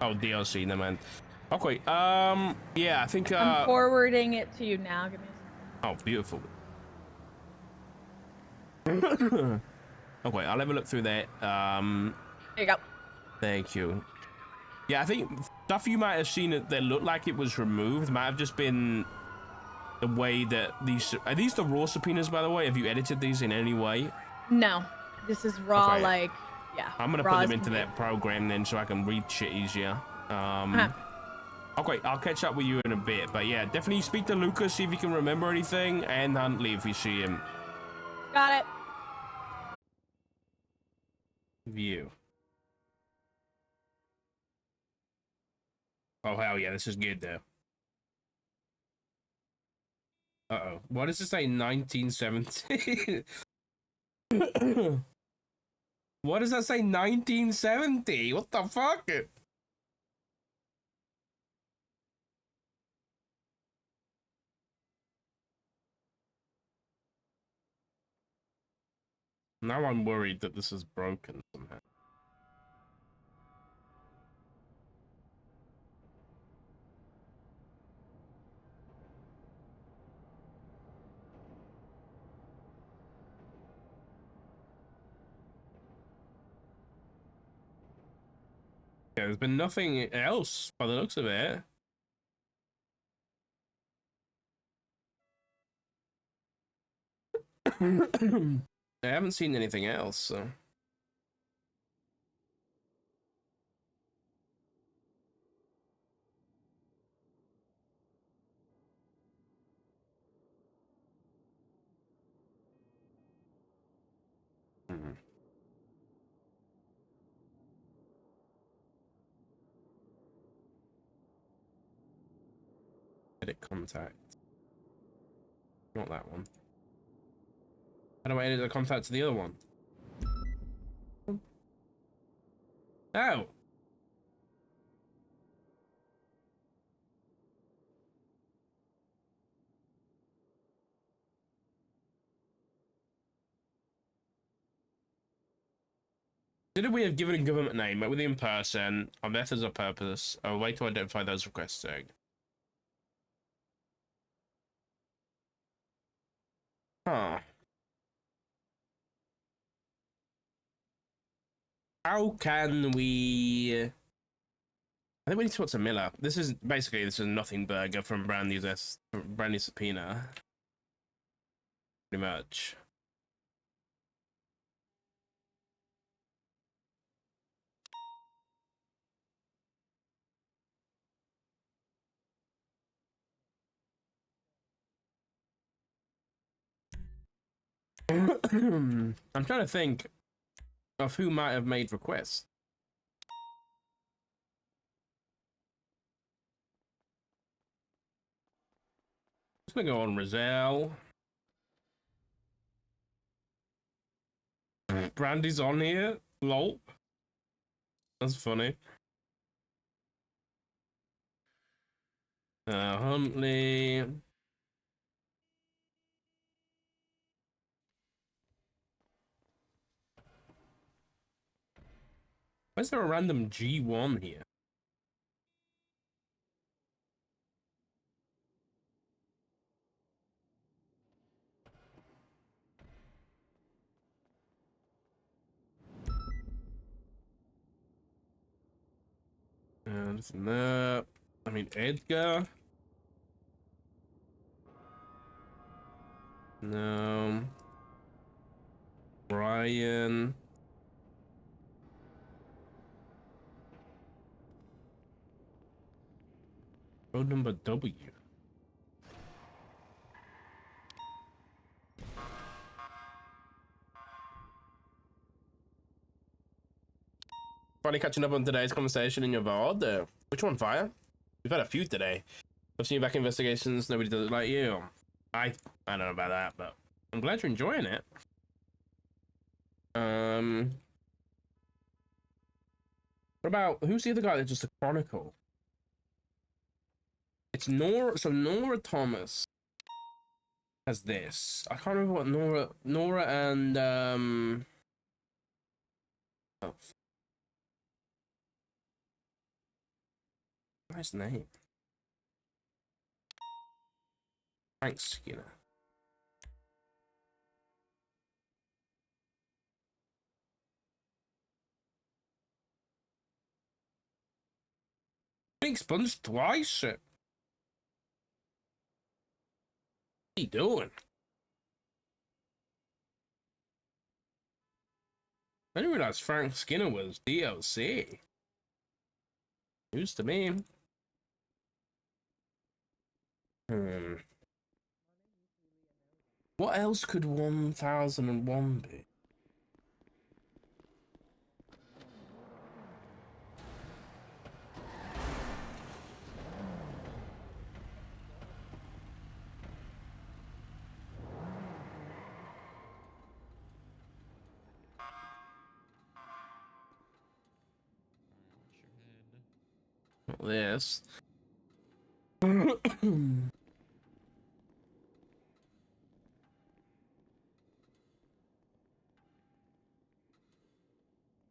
Oh, DLC, no man. Okay, yeah, I think I'm forwarding it to you now. Give me a second. Oh, beautiful. Okay, I'll have a look through that. There you go. Thank you. Yeah, I think stuff you might have seen that looked like it was removed might have just been the way that these... Are these the raw subpoenas, by the way? Have you edited these in any way? No. This is raw, okay. like, yeah. I'm going to put them into that program then so I can read shit easier. Okay, I'll catch up with you in a bit. But yeah, definitely speak to Lucas, see if you can remember anything, and Huntley if you see him. Got it. View. Oh, hell yeah, this is good, though. Uh-oh. What does it say? 1970? What does that say? 1970? What the fuck? Now I'm worried that this is broken somehow. Yeah, there's been nothing else by the looks of it. I haven't seen anything else, so... edit contact? Not that one. How do I edit the contact to the other one? Oh! Did we have given a government name, met with in person, our methods of purpose, a way to identify those requesting? Huh. How can we... I think we need to talk to Miller. This is a nothing burger from Brandi's subpoena. Pretty much. I'm trying to think of who might have made requests. I'm gonna go on Rizal. Brandy's on here. Lol. That's funny. Huntley. Why is there a random G1 here? That. I mean, Edgar. No. Brian. Road number W. Finally catching up on today's conversation in your VOD. Which one, Fire? We've had a few today. I've seen you back in investigations. Nobody does it like you. I don't know about that, but I'm glad you're enjoying it. What about who's the other guy that's just a Chronicle? It's Nora. So Nora Thomas has this. I can't remember what Nora and oh, nice name. Frank Skinner. Big sponge twice. What are you doing? I didn't realize Frank Skinner was DLC. News to me. What else could 1001 be? Not this. I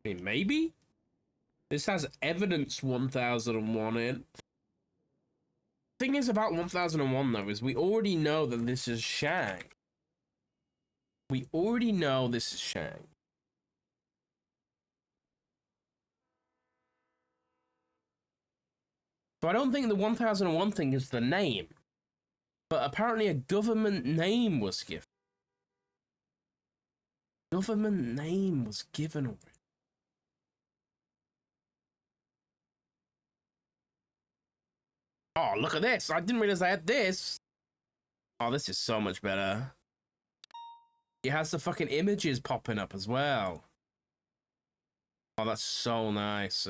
mean, maybe? This has evidence 1001 in. Thing is about 1001 though is we already know that this is Shang. We already know this is Shang. So I don't think the 1001 thing is the name. But apparently a government name was given. Government name was given already. Oh, look at this. I didn't realize I had this. Oh, this is so much better. It has the fucking images popping up as well. Oh, that's so nice.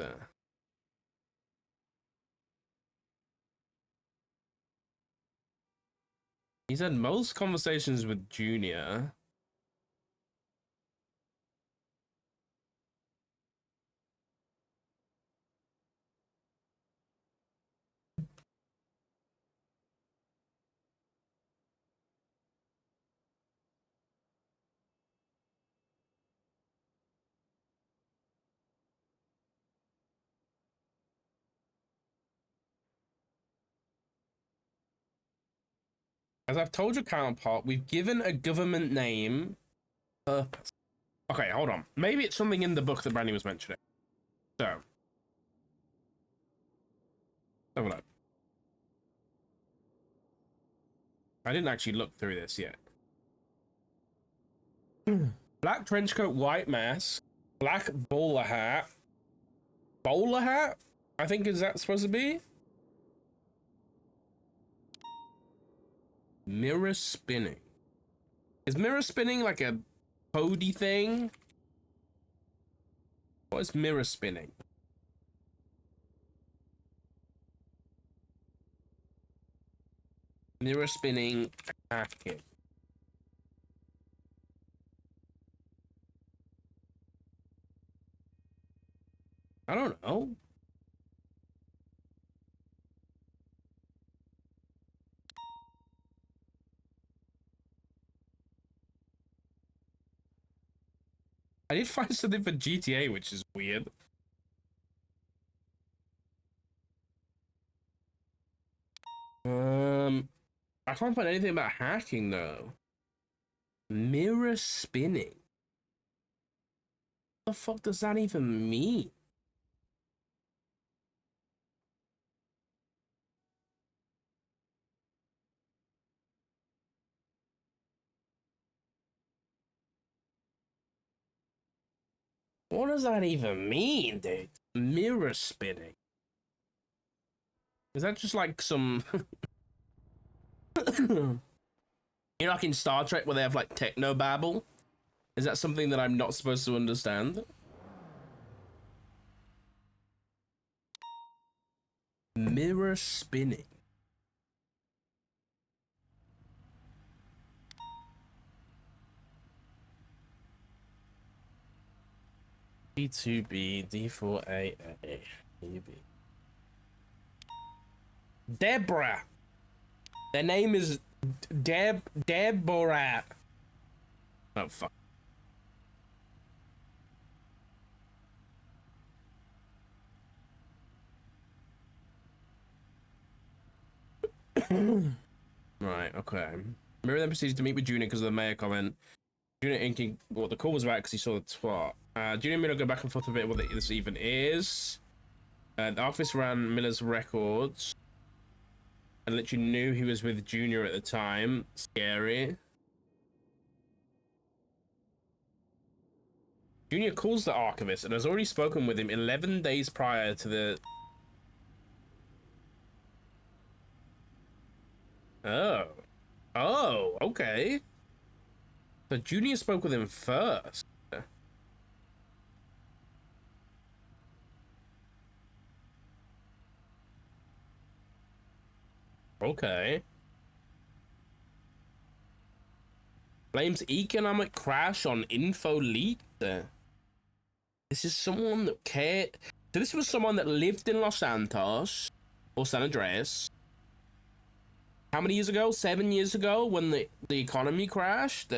He's had most conversations with Junior. As I've told your counterpart, we've given a government name purpose. Okay, hold on. Maybe it's something in the book that Brandi was mentioning. So, have a look. I didn't actually look through this yet. Black trench coat, white mask, black bowler hat. Bowler hat? I think is that supposed to be? Mirror spinning. Is mirror spinning like a Cody thing? What is mirror spinning? Mirror spinning hacking. I don't know. I did find something for GTA, which is weird. I can't find anything about hacking though. Mirror spinning. What the fuck does that even mean? What does that even mean, dude? Mirror spinning. Is that just like some... You know, like in Star Trek where they have like techno babble? Is that something that I'm not supposed to understand? Mirror spinning. D2B, D4A, UB. Deborah. Their name is Deborah. Oh, fuck. Right, okay. Mirror then proceeds to meet with Junior because of the mayor comment. Junior inking what the call was about because he saw the twat. Junior and Miller go back and forth a bit what this even is. The office ran Miller's records and literally knew he was with Junior at the time. Scary. Junior calls the Archivist and has already spoken with him 11 days prior to the... Oh. Oh, okay. So Junior spoke with him first. Okay. Blames economic crash on info leak. This is someone that cared. So this was someone that lived in Los Santos or San Andreas. How many years ago? 7 years ago when the economy crashed.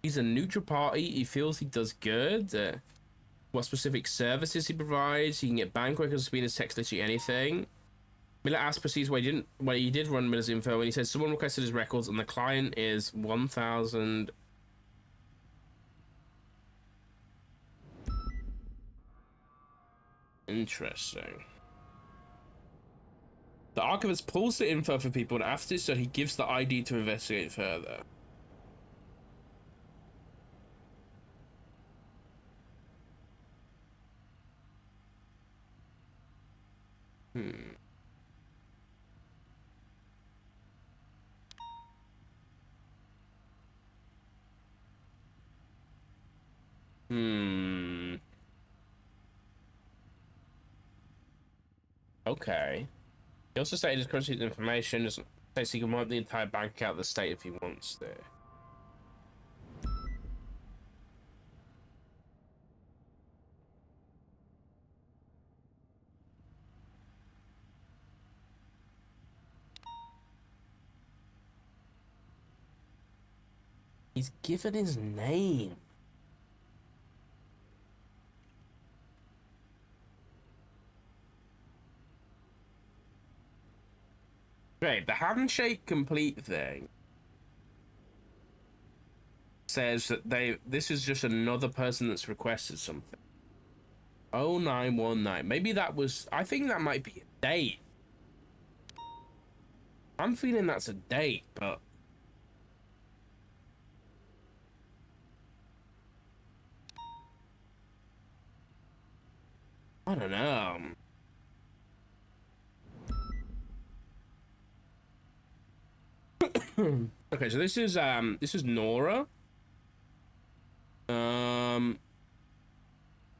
He's a neutral party. He feels he does good. What specific services he provides. He can get bank records, subpoenas, text, literally anything. Miller asked proceeds where he did run Miller's info, and he said someone requested his records, and the client is 1,000. Interesting. The archivist pulls the info for people, and after this, so he gives the ID to investigate further. Okay. He also stated his currency information doesn't say he can wipe the entire bank account of the state if he wants to. He's given his name. Great, the handshake complete thing says that this is just another person that's requested something. 0919. Maybe that was, I think that might be a date. I'm feeling that's a date, but I don't know. Okay, so this is Nora.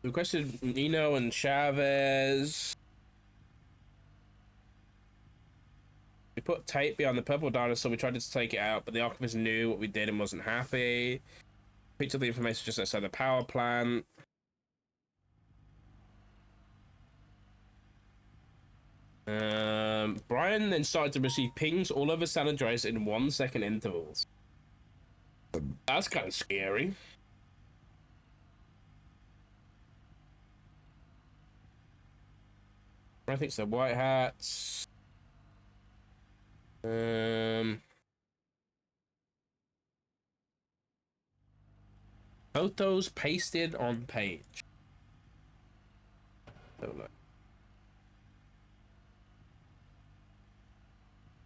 Requested Nino and Chavez. We put tape behind the purple dinosaur. We tried to take it out, but the Archivist knew what we did and wasn't happy. Picked up the information just outside the power plant. Brian then started to receive pings all over San Andreas in 1 second intervals. That's kind of scary. I think so. White hats. Photos pasted on page. Oh, look.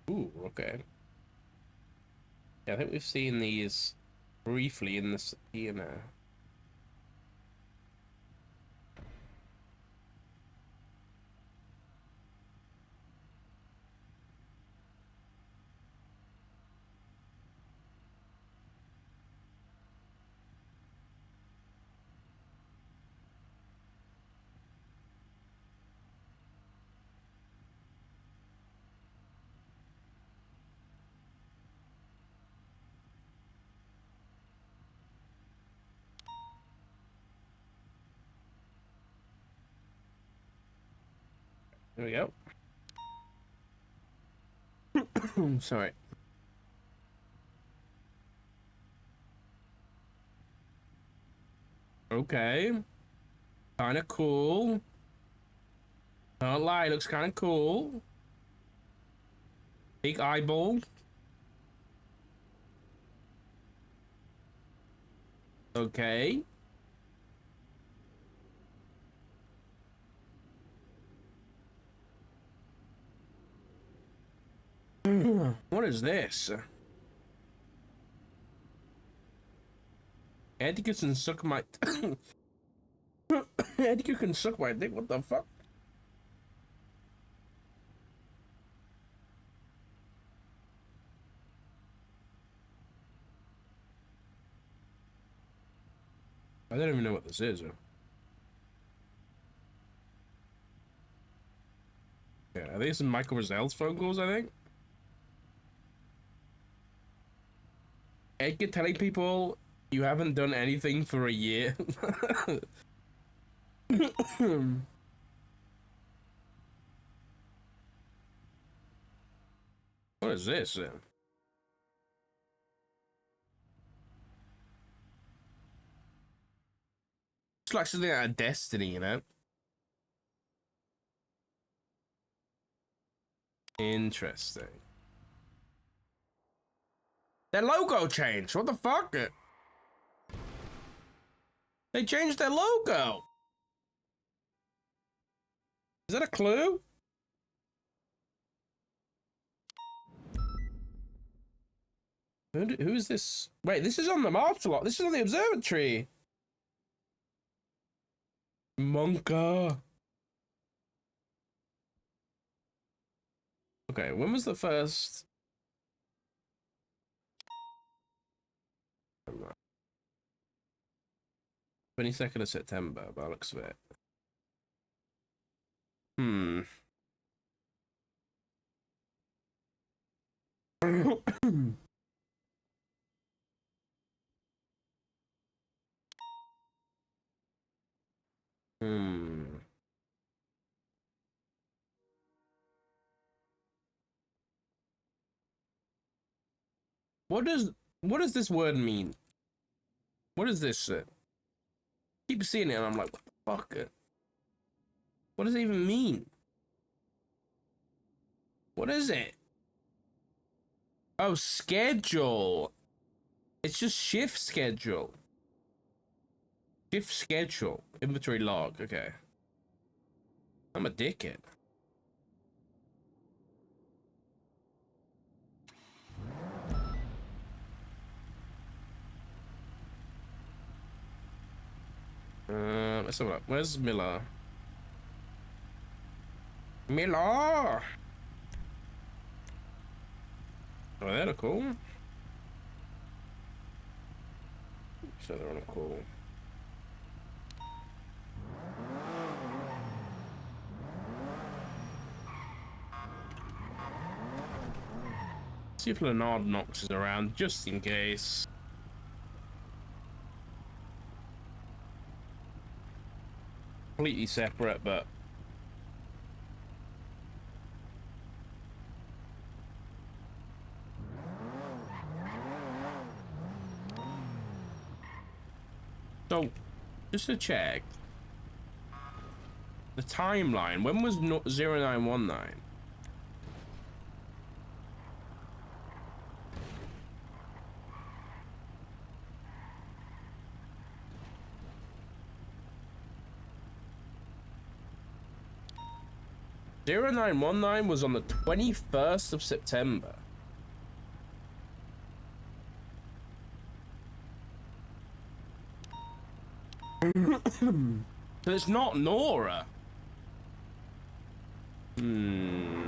Ooh, okay. Yeah, I think we've seen these briefly in this, you know. There we go. Sorry. Okay. Kind of cool. Can't lie, looks kind of cool. Big eyeball. Okay. What is this? Eddie can suck my... Eddie can suck my dick, what the fuck? I don't even know what this is. Yeah, are these some Michael Roselle's phone calls, I think? Edgar telling people you haven't done anything for a year. What is this? It's like something out of Destiny, you know? Interesting. Their logo changed. What the fuck? They changed their logo. Is that a clue? Who is this? Wait, this is on the martial art. This is on the observatory. Monka. Okay, when was the first? 22nd of September, by the looks of it. Hmm. What does this word mean? What is this shit? Keep seeing it and I'm like, what the fuck? What does it even mean? What is it? Oh, schedule. It's just shift schedule. Shift schedule. Inventory log. Okay. I'm a dickhead. Let's have a look. Where's Miller? Miller! Oh, they're cool. So they're on a call. See if Leonard Knox is around, just in case. Completely separate, but... So, just to check. The timeline, when was 0919? (0919) was on the 21st of September. So it's not Nora. Hmm.